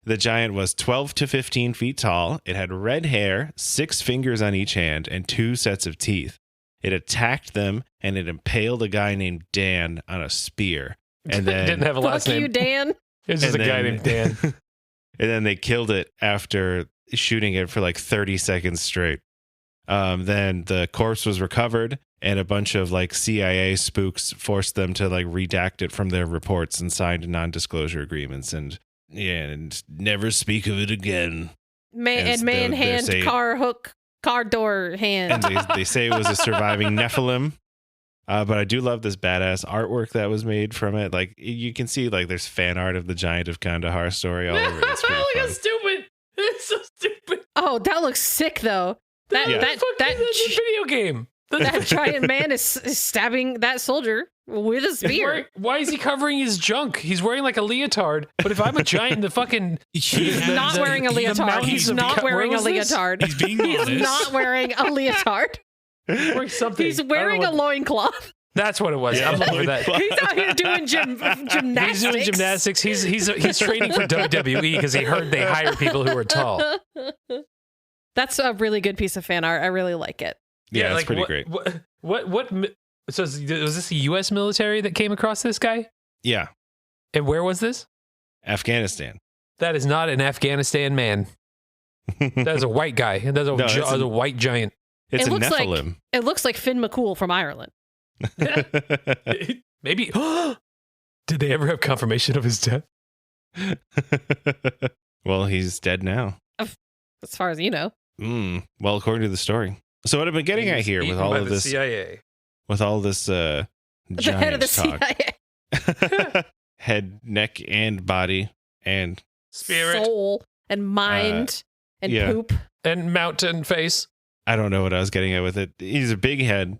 Speaker 2: The giant was 12 to 15 feet tall. It had red hair, 6 fingers on each hand, and 2 sets of teeth. It attacked them and it impaled a guy named Dan on a spear. And then
Speaker 4: Didn't have a last
Speaker 1: Fuck
Speaker 4: name.
Speaker 1: you, Dan.
Speaker 4: It was just a
Speaker 2: and
Speaker 4: guy
Speaker 2: then-
Speaker 4: named Dan.
Speaker 2: And then they killed it after shooting it for like 30 seconds straight. Then the corpse was recovered and a bunch of like CIA spooks forced them to like redact it from their reports and signed non-disclosure agreements and never speak of it again.
Speaker 1: Man
Speaker 2: they're
Speaker 1: hand
Speaker 2: saying-
Speaker 1: car door hand.
Speaker 2: And they say it was a surviving Nephilim. But I do love this badass artwork that was made from it. Like you can see like there's fan art of the Giant of Kandahar story all over it. It's pretty
Speaker 4: Look how
Speaker 2: fun.
Speaker 4: stupid. It's so stupid.
Speaker 1: Oh, that looks sick though. That
Speaker 2: Yeah.
Speaker 1: that
Speaker 4: That's a video game.
Speaker 1: that giant man is stabbing that soldier. with a spear.
Speaker 4: Why is he covering his junk? He's wearing like a leotard. But if I'm a giant, the fucking
Speaker 1: He's not wearing a leotard. He's not wearing a leotard.
Speaker 3: He's being honest.
Speaker 1: He's not wearing a leotard.
Speaker 4: he's wearing something.
Speaker 1: He's wearing a loincloth.
Speaker 4: That's what it was.
Speaker 2: Yeah,
Speaker 4: I'm looking for that.
Speaker 1: He's out here doing gymnastics.
Speaker 4: He's doing gymnastics. He's training for WWE because he heard they hire people who are tall.
Speaker 1: That's a really good piece of fan art. I really like it.
Speaker 2: Yeah, it's pretty great.
Speaker 4: What? So was this the U.S. military that came across this guy?
Speaker 2: Yeah,
Speaker 4: And where was this?
Speaker 2: Afghanistan.
Speaker 4: That is not an Afghanistan man. That is a white guy. That's a white giant.
Speaker 2: It's
Speaker 1: It
Speaker 2: a
Speaker 1: looks
Speaker 2: Nephilim.
Speaker 1: It looks like Finn McCool from Ireland.
Speaker 4: Maybe. Did they ever have confirmation of his death?
Speaker 2: Well, he's dead now.
Speaker 1: As far as you know.
Speaker 2: Well, according to the story. So what I've been getting at here with all of this,
Speaker 4: CIA.
Speaker 2: with all this,
Speaker 1: The head of the
Speaker 2: talk,
Speaker 1: CIA.
Speaker 2: head, neck, and body, and
Speaker 4: Spirit.
Speaker 1: Soul and mind and
Speaker 2: yeah.
Speaker 1: poop.
Speaker 4: And mountain face.
Speaker 2: I don't know what I was getting at with it. He's a big head.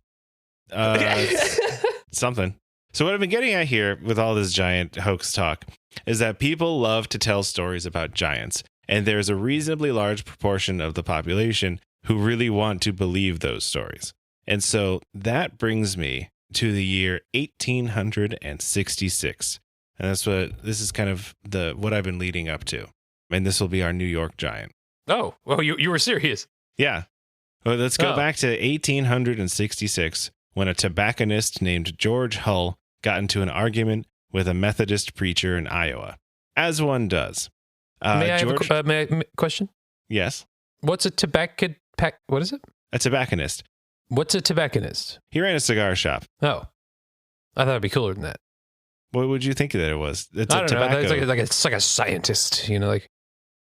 Speaker 2: Something. So what I've been getting at here with all this giant hoax talk is that people love to tell stories about giants, and there's a reasonably large proportion of the population who really want to believe those stories. And so that brings me to the year 1866. And this is kind of what I've been leading up to. And this will be our New York giant.
Speaker 4: Oh, well, you were serious.
Speaker 2: Yeah. Well, let's go back to 1866 when a tobacconist named George Hull got into an argument with a Methodist preacher in Iowa, as one does.
Speaker 4: May I have a question?
Speaker 2: Yes.
Speaker 4: What's a what is it?
Speaker 2: A tobacconist.
Speaker 4: What's a tobacconist?
Speaker 2: He ran a cigar shop.
Speaker 4: Oh, I thought it'd be cooler than that.
Speaker 2: What would you think that it was? It's
Speaker 4: I
Speaker 2: a
Speaker 4: don't know.
Speaker 2: tobacco.
Speaker 4: It's like a scientist, like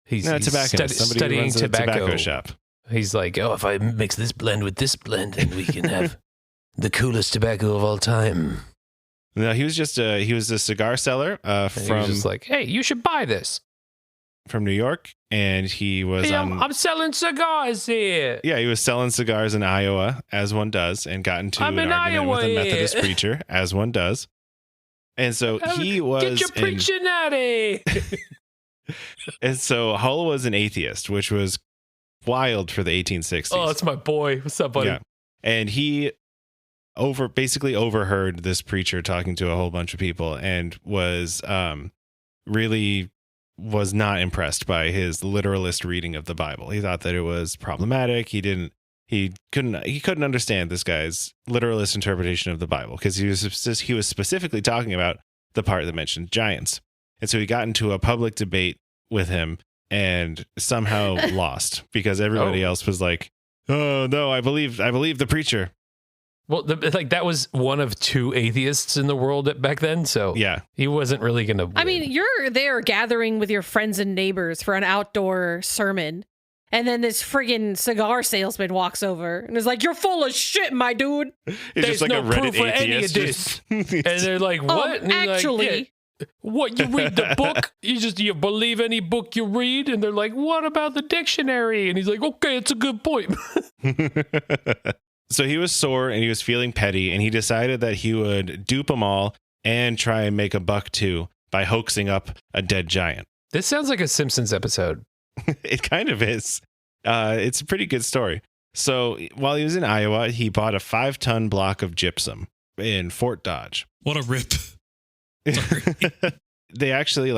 Speaker 4: he's
Speaker 2: tobacconist. Somebody
Speaker 4: studying
Speaker 2: who runs a tobacco shop.
Speaker 4: He's like, oh, if I mix this blend with this blend, then we can have the coolest tobacco of all time.
Speaker 2: No, he was just he was a cigar seller
Speaker 4: He was
Speaker 2: from
Speaker 4: just like, hey, you should buy this.
Speaker 2: from New York, and he was
Speaker 4: Hey, I'm selling cigars here.
Speaker 2: Yeah, he was selling cigars in Iowa, as one does, and got into
Speaker 4: I'm
Speaker 2: an
Speaker 4: in
Speaker 2: argument with a
Speaker 4: Iowa.
Speaker 2: Methodist preacher, as one does. And so he was
Speaker 4: Get your preaching natty.
Speaker 2: and so Hull was an atheist, which was wild for the 1860s.
Speaker 4: Oh, it's my boy. What's up, buddy?
Speaker 2: Yeah. And he basically overheard this preacher talking to a whole bunch of people and was really was not impressed by his literalist reading of the Bible. He thought that it was problematic. He couldn't understand this guy's literalist interpretation of the Bible because he was specifically talking about the part that mentioned giants. And so he got into a public debate with him and somehow lost because everybody else was like, "Oh no, I believe the preacher."
Speaker 4: Well, that was one of two atheists in the world back then, so
Speaker 2: yeah,
Speaker 4: he wasn't really going to win.
Speaker 1: I mean, you're there gathering with your friends and neighbors for an outdoor sermon, and then this friggin' cigar salesman walks over and is like, "You're full of shit, my dude."
Speaker 2: It's
Speaker 4: There's
Speaker 2: just like
Speaker 4: no
Speaker 2: a Reddit
Speaker 4: proof for any of
Speaker 2: atheist.
Speaker 4: this. And they're like, what? And he's like,
Speaker 1: Actually,
Speaker 4: "Yeah. What, you read the book? You believe any book you read?" And they're like, "What about the dictionary?" And he's like, "Okay, it's a good point."
Speaker 2: So he was sore and he was feeling petty, and he decided that he would dupe them all and try and make a buck too by hoaxing up a dead giant.
Speaker 4: This sounds like a Simpsons episode.
Speaker 2: It kind of is. It's a pretty good story. So while he was in Iowa, he bought a 5-ton block of gypsum in Fort Dodge.
Speaker 3: What a rip.
Speaker 2: They actually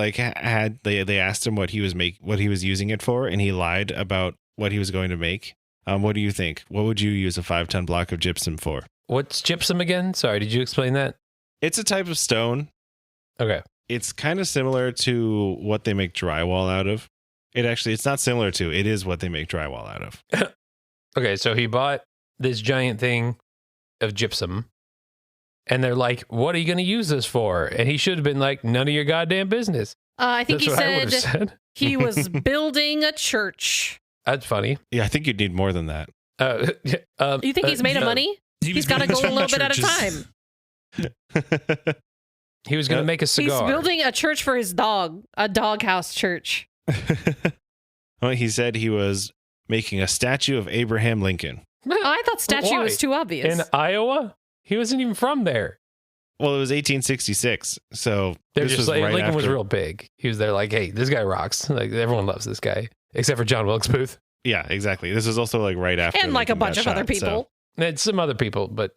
Speaker 2: they asked him what he was using it for, and he lied about what he was going to make. What do you think? What would you use a 5-ton block of gypsum for?
Speaker 4: What's gypsum again? Sorry, did you explain that?
Speaker 2: It's a type of stone.
Speaker 4: Okay.
Speaker 2: It's kind of similar to what they make drywall out of. It's not similar to, it is what they make drywall out of.
Speaker 4: Okay, so he bought this giant thing of gypsum, and they're like, "What are you going to use this for?" And he should have been like, "None of your goddamn business."
Speaker 1: I think
Speaker 4: That's
Speaker 1: he
Speaker 4: what I would have
Speaker 1: said
Speaker 4: said.
Speaker 1: he was building a church.
Speaker 4: That's funny.
Speaker 2: Yeah, I think you'd need more than that.
Speaker 1: You think he's made of money? He's got to go a little bit at a time.
Speaker 4: He was going to make a cigar.
Speaker 1: He's building a church for his dog, a doghouse church.
Speaker 2: Well, he said he was making a statue of Abraham Lincoln.
Speaker 1: I thought statue
Speaker 4: Why?
Speaker 1: was too obvious.
Speaker 4: In Iowa? He wasn't even from there.
Speaker 2: Well, it was 1866. So
Speaker 4: They're
Speaker 2: this
Speaker 4: just
Speaker 2: was
Speaker 4: like
Speaker 2: right
Speaker 4: Lincoln was
Speaker 2: after-
Speaker 4: real big. He was there like, hey, this guy rocks. Like everyone loves this guy except for John Wilkes Booth
Speaker 2: Yeah, exactly. This was also like right after.
Speaker 1: And like a
Speaker 2: Lincoln
Speaker 1: bunch
Speaker 2: got
Speaker 1: of other
Speaker 2: shot, so-
Speaker 1: people.
Speaker 4: and some other people, but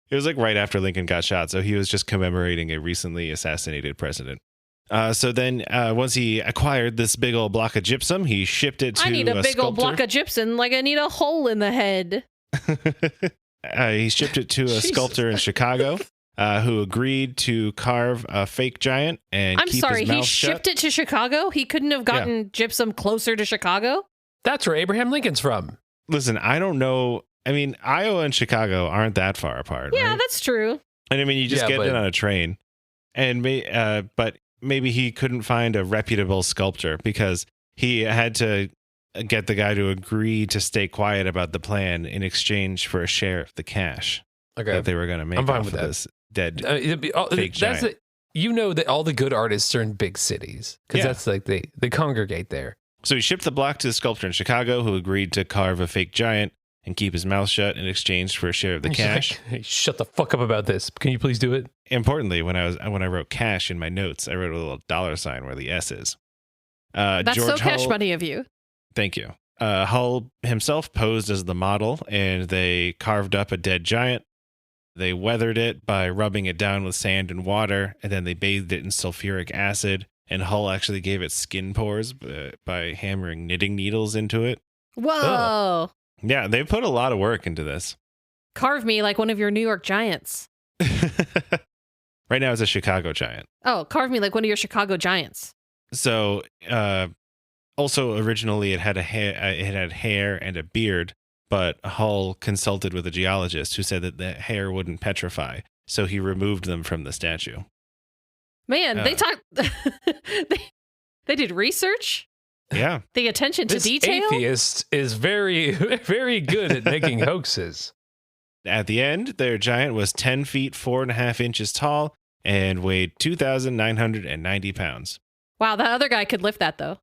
Speaker 2: It was like right after Lincoln got shot, so he was just commemorating a recently assassinated president. So then, once he acquired this big old block of gypsum, he shipped it to
Speaker 1: I need a big old
Speaker 2: sculptor.
Speaker 1: block of gypsum, like I need a hole in the head.
Speaker 2: He shipped it to a
Speaker 1: Jesus.
Speaker 2: sculptor in Chicago, who agreed to carve a fake giant and
Speaker 1: I'm
Speaker 2: keep
Speaker 1: sorry,
Speaker 2: his
Speaker 1: he
Speaker 2: mouth
Speaker 1: shipped
Speaker 2: shut.
Speaker 1: it to Chicago? He couldn't have gotten gypsum closer to Chicago?
Speaker 4: that's where Abraham Lincoln's from.
Speaker 2: Listen, I don't know. I mean, Iowa and Chicago aren't that far apart,
Speaker 1: Yeah,
Speaker 2: right?
Speaker 1: that's true.
Speaker 2: And I mean, you just
Speaker 4: Yeah,
Speaker 2: get
Speaker 4: but-
Speaker 2: it on a train, and but maybe he couldn't find a reputable sculptor because he had to get the guy to agree to stay quiet about the plan in exchange for a share of the cash
Speaker 4: Okay.
Speaker 2: that they were going to make
Speaker 4: I'm fine
Speaker 2: off
Speaker 4: with
Speaker 2: of
Speaker 4: that.
Speaker 2: this dead.
Speaker 4: It'd be-
Speaker 2: Fake
Speaker 4: that's
Speaker 2: giant.
Speaker 4: you know that all the good artists are in big cities because
Speaker 2: Yeah.
Speaker 4: that's like they congregate there.
Speaker 2: So he shipped the block to the sculptor in Chicago, who agreed to carve a fake giant and keep his mouth shut in exchange for a share of the
Speaker 4: He's like,
Speaker 2: cash.
Speaker 4: hey, shut the fuck up about this. Can you please do it?
Speaker 2: Importantly, when I wrote cash in my notes, I wrote a little $sign where the S is.
Speaker 1: That's
Speaker 2: George
Speaker 1: so cash
Speaker 2: Hull-
Speaker 1: money of you.
Speaker 2: Thank you. Hull himself posed as the model, and they carved up a dead giant. They weathered it by rubbing it down with sand and water, and then they bathed it in sulfuric acid. And Hull actually gave it skin pores by hammering knitting needles into it.
Speaker 1: Whoa.
Speaker 2: Yeah, they put a lot of work into this.
Speaker 1: Carve me like one of your New York Giants.
Speaker 2: Right now, it's a Chicago giant.
Speaker 1: Oh, carve me like one of your Chicago Giants.
Speaker 2: So, also originally it had hair and a beard, but Hull consulted with a geologist who said that the hair wouldn't petrify, so he removed them from the statue.
Speaker 1: Man, they
Speaker 2: Uh.
Speaker 1: talk. they did research.
Speaker 2: Yeah,
Speaker 1: The attention to
Speaker 4: This
Speaker 1: detail.
Speaker 4: atheist is very, very good at making hoaxes.
Speaker 2: at the end, their giant was 10 feet 4.5 inches tall and weighed 2,990 pounds.
Speaker 1: Wow, that other guy could lift that though.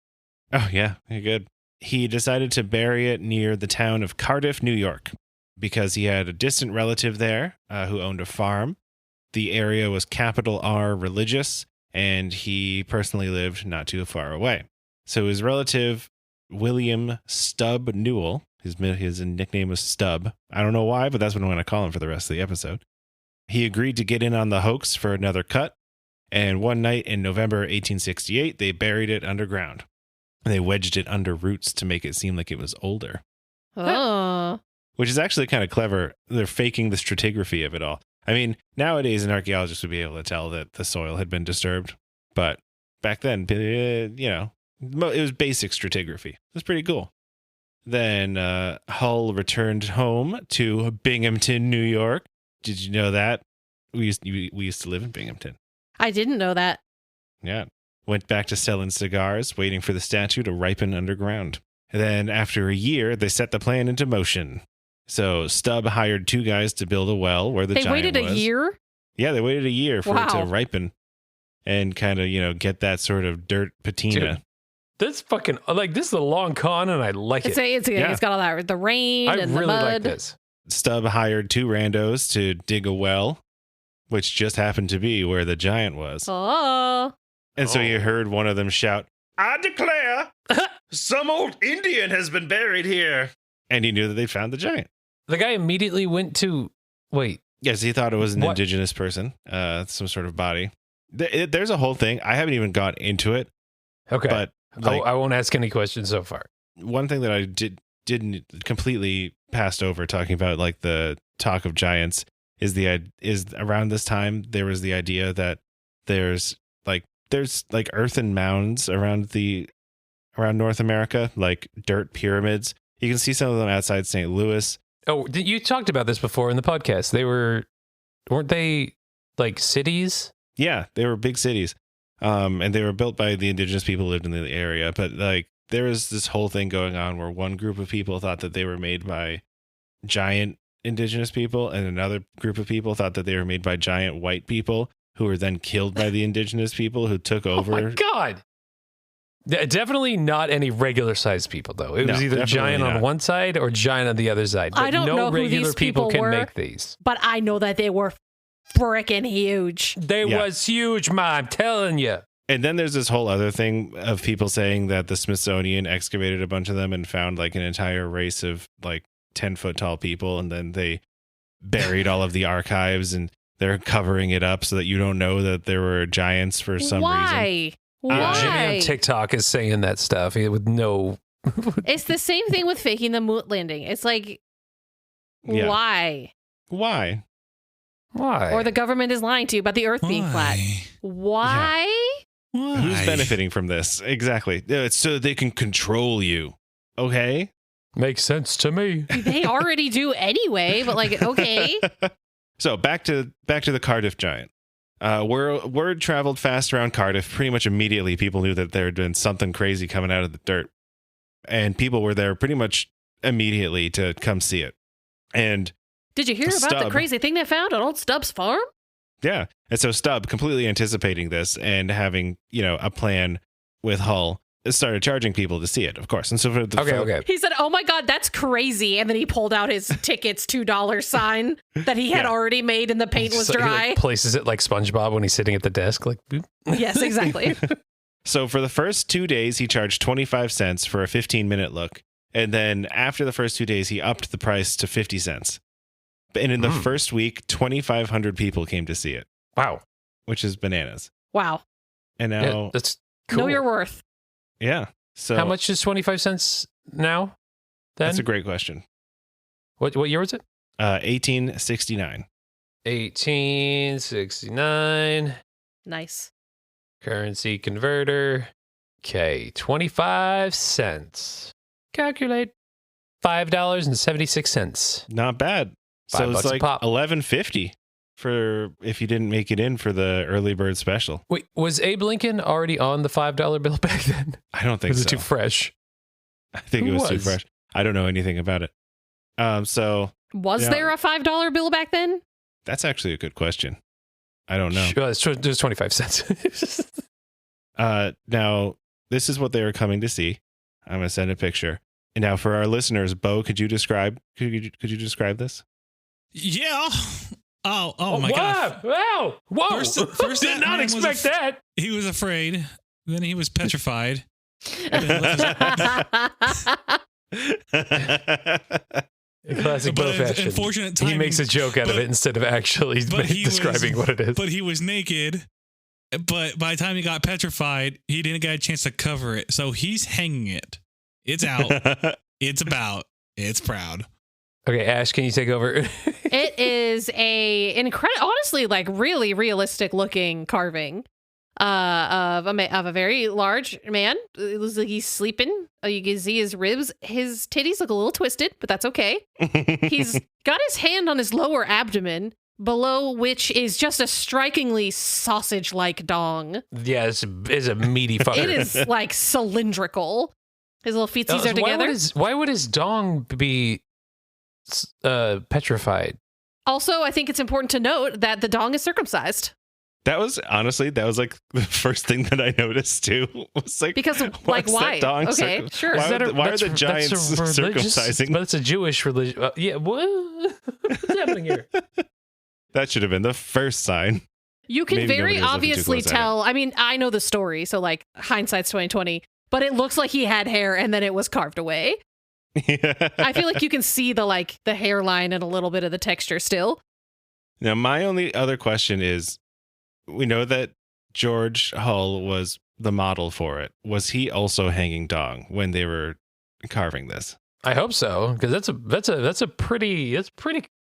Speaker 2: Oh yeah, you're good. He decided to bury it near the town of Cardiff, New York, because he had a distant relative there who owned a farm. The area was capital R religious, and he personally lived not too far away. So his relative, William Stubb Newell, his nickname was Stubb. I don't know why, but that's what I'm going to call him for the rest of the episode. He agreed to get in on the hoax for another cut, and one night in November 1868, they buried it underground. They wedged it under roots to make it seem like it was older,
Speaker 1: Oh.
Speaker 2: which is actually kind of clever. They're faking the stratigraphy of it all. I mean, nowadays an archaeologist would be able to tell that the soil had been disturbed, but back then, it was basic stratigraphy. It was pretty cool. Then Hull returned home to Binghamton, New York. Did you know that? We used to live in Binghamton.
Speaker 1: I didn't know that.
Speaker 2: Yeah. Went back to selling cigars, waiting for the statue to ripen underground. And then after a year, they set the plan into motion. So Stubb hired 2 guys to build a well where the
Speaker 1: They
Speaker 2: giant
Speaker 1: waited a
Speaker 2: was.
Speaker 1: year?
Speaker 2: Yeah, they waited a year for it to
Speaker 1: Wow.
Speaker 2: ripen and kind of, get that sort of dirt patina.
Speaker 4: Dude, this fucking this is a long con, and I like it.
Speaker 1: It's got all that the rain
Speaker 4: I
Speaker 1: and the
Speaker 4: really
Speaker 1: mud.
Speaker 4: like this.
Speaker 2: Stubb hired 2 randos to dig a well, which just happened to be where the giant was.
Speaker 1: Oh.
Speaker 2: And so you
Speaker 4: Oh.
Speaker 2: heard one of them shout, "I declare, some old Indian has been buried here." And he knew that they found the giant.
Speaker 4: The guy immediately went to wait.
Speaker 2: Yes, he thought it was an
Speaker 4: What?
Speaker 2: indigenous person, some sort of body. There's a whole thing. I haven't even got into it,
Speaker 4: Okay,
Speaker 2: but
Speaker 4: I won't ask any questions so far.
Speaker 2: one thing that I didn't completely passed over talking about like the talk of giants is around this time there was the idea that there's earthen mounds around North America, like dirt pyramids. You can see some of them outside St. Louis.
Speaker 4: Oh, you talked about this before in the podcast. Weren't they like cities?
Speaker 2: Yeah, they were big cities. And they were built by the indigenous people who lived in the area. But like there was this whole thing going on where one group of people thought that they were made by giant indigenous people, and another group of people thought that they were made by giant white people who were then killed by the indigenous people who took over.
Speaker 4: Oh my god! Definitely not any regular sized people, though. It was either
Speaker 2: definitely
Speaker 4: giant on
Speaker 2: not.
Speaker 4: one side or giant on the other side. But
Speaker 5: I don't know who
Speaker 4: regular
Speaker 5: these
Speaker 4: people
Speaker 5: people
Speaker 4: can
Speaker 5: were.
Speaker 4: make these.
Speaker 5: But I know that they were freaking huge.
Speaker 4: They
Speaker 2: Yeah.
Speaker 4: was huge, Ma, I'm telling you.
Speaker 2: And then there's this whole other thing of people saying that the Smithsonian excavated a bunch of them and found like an entire race of like 10-foot tall people. And then they buried all of the archives and they're covering it up so that you don't know that there were giants for some reason.
Speaker 5: Why?
Speaker 4: Jimmy on TikTok is saying that stuff with no.
Speaker 5: It's the same thing with faking the moon landing. It's like,
Speaker 2: Yeah.
Speaker 5: why?
Speaker 2: Why?
Speaker 4: Why?
Speaker 5: Or the government is lying to you about the Earth being flat. Why?
Speaker 3: Why?
Speaker 2: Who's benefiting from this? Exactly. It's so they can control you. Okay.
Speaker 4: Makes sense to me.
Speaker 5: They already do anyway, but like, okay.
Speaker 2: So back to the Cardiff giant. Word traveled fast around Cardiff. Pretty much immediately, people knew that there had been something crazy coming out of the dirt, and people were there pretty much immediately to come see it. And
Speaker 5: Did you hear about the
Speaker 2: Stubb.
Speaker 5: crazy thing they found on old Stubbs' farm?
Speaker 2: yeah, and so Stubb, completely anticipating this and having a plan with Hull, started charging people to see it, of course. And so for the
Speaker 4: Okay.
Speaker 5: He said, "Oh my God, that's crazy!" And then he pulled out his tickets $2 sign that he had
Speaker 2: Yeah.
Speaker 5: already made, and the paint was
Speaker 4: So he,
Speaker 5: dry.
Speaker 4: like, places it like SpongeBob when he's sitting at the desk, like. Boop.
Speaker 5: Yes, exactly.
Speaker 2: So for the first 2 days, he charged 25 cents for a 15-minute look. And then after the first 2 days, he upped the price to 50 cents. And in the first week, 2,500 people came to see it,
Speaker 4: Wow.
Speaker 2: which is bananas.
Speaker 5: Wow.
Speaker 2: And
Speaker 4: Yeah,
Speaker 2: now,
Speaker 4: that's cool.
Speaker 5: Know your worth.
Speaker 2: yeah. So
Speaker 4: How much is 25 cents now? Then
Speaker 2: That's a great question.
Speaker 4: what year was it?
Speaker 2: 1869.
Speaker 4: 1869.
Speaker 5: Nice.
Speaker 4: Currency converter. Okay, 25 cents. Calculate. $5.76.
Speaker 2: Not bad. So
Speaker 4: $5
Speaker 2: it's
Speaker 4: a
Speaker 2: like
Speaker 4: pop.
Speaker 2: $11.50 for if you didn't make it in for the early bird special.
Speaker 4: Wait, was Abe Lincoln already on the $5 bill back then?
Speaker 2: I don't think
Speaker 4: Was
Speaker 2: so.
Speaker 4: it too fresh?
Speaker 2: I think
Speaker 4: Who
Speaker 2: it was too
Speaker 4: was?
Speaker 2: fresh. I don't know anything about it. So
Speaker 5: Was
Speaker 2: Yeah.
Speaker 5: there a $5 bill back then?
Speaker 2: that's actually a good question. I don't know.
Speaker 4: Sure, there's 25 cents.
Speaker 2: Now this is what they were coming to see. I'm gonna send a picture. And now for our listeners, Bo, could you describe this?
Speaker 3: Yeah. Oh my God.
Speaker 4: Wow! Whoa!
Speaker 3: First
Speaker 4: Did
Speaker 3: that
Speaker 4: not
Speaker 3: man was
Speaker 4: expect that.
Speaker 3: He was afraid. Then he was petrified.
Speaker 4: Classic Bo
Speaker 3: But
Speaker 4: fashion.
Speaker 3: unfortunate
Speaker 4: He
Speaker 3: timing.
Speaker 4: makes a joke out of
Speaker 3: but-
Speaker 4: it instead of actually
Speaker 3: but he
Speaker 4: describing
Speaker 3: was-
Speaker 4: what it is.
Speaker 3: But he was naked. But by the time he got petrified, he didn't get a chance to cover it. So he's hanging it. It's out. It's about. It's proud.
Speaker 4: Okay, Ash, can you take over?
Speaker 5: It is honestly, like really realistic looking carving of a very large man. It looks like he's sleeping. You can see his ribs. His titties look a little twisted, but that's okay. He's got his hand on his lower abdomen, below which is just a strikingly sausage-like dong.
Speaker 4: Yeah, it's a meaty fucker.
Speaker 5: It is like cylindrical. His little feetsies are together.
Speaker 4: Why would his dong be petrified?
Speaker 5: Also, I think it's important to note that the dong is circumcised.
Speaker 2: That was like the first thing that I noticed too. Was like,
Speaker 5: Because, like, why? Okay, sure.
Speaker 2: Why,
Speaker 5: Is
Speaker 2: why are the giants circumcising?
Speaker 4: But it's a Jewish religion. Yeah, what? What's happening here?
Speaker 2: That should have been the first sign.
Speaker 5: You can
Speaker 2: Maybe
Speaker 5: very
Speaker 2: nobody was looking too
Speaker 5: obviously
Speaker 2: close at
Speaker 5: tell. I mean, I know the story, so like hindsight's 2020. But it looks like he had hair and then it was carved away. I feel like you can see the hairline and a little bit of the texture still.
Speaker 2: Now, my only other question is, we know that George Hull was the model for it. Was he also hanging dong when they were carving this?
Speaker 4: I hope so, because that's a pretty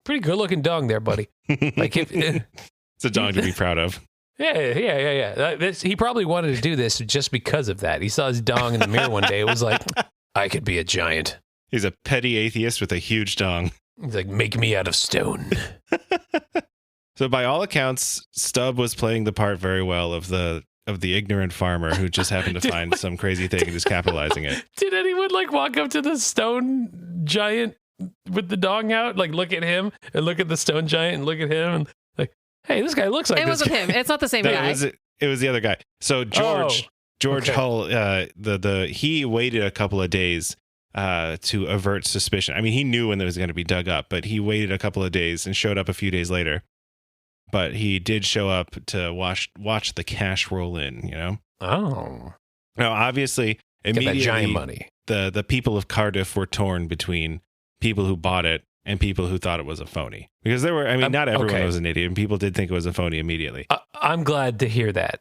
Speaker 4: good looking dong there, buddy. Like
Speaker 2: It's a dong to be proud of.
Speaker 4: Yeah. He probably wanted to do this just because of that. He saw his dong in the mirror one day. It was like, I could be a giant.
Speaker 2: He's a petty atheist with a huge dong.
Speaker 4: He's like, make me out of stone.
Speaker 2: So by all accounts, Stubb was playing the part very well of the ignorant farmer who just happened to find some crazy thing and is capitalizing it.
Speaker 4: Did anyone walk up to the stone giant with the dong out, look at him and look at the stone giant and look at him and like, hey, this guy looks like
Speaker 5: It
Speaker 4: this
Speaker 5: wasn't
Speaker 4: guy.
Speaker 5: him. It's not the same
Speaker 2: No,
Speaker 5: guy.
Speaker 2: it was the other guy. So George George
Speaker 4: Okay.
Speaker 2: Hull, he waited a couple of days to avert suspicion. I mean, he knew when it was going to be dug up, but he waited a couple of days and showed up a few days later. But he did show up to watch the cash roll in, you know?
Speaker 4: Oh.
Speaker 2: Now, obviously,
Speaker 4: Get that
Speaker 2: immediately,
Speaker 4: giant money.
Speaker 2: the people of Cardiff were torn between people who bought it and people who thought it was a phony. Because not everyone
Speaker 4: okay.
Speaker 2: was an idiot, and people did think it was a phony immediately.
Speaker 4: I'm glad to hear that.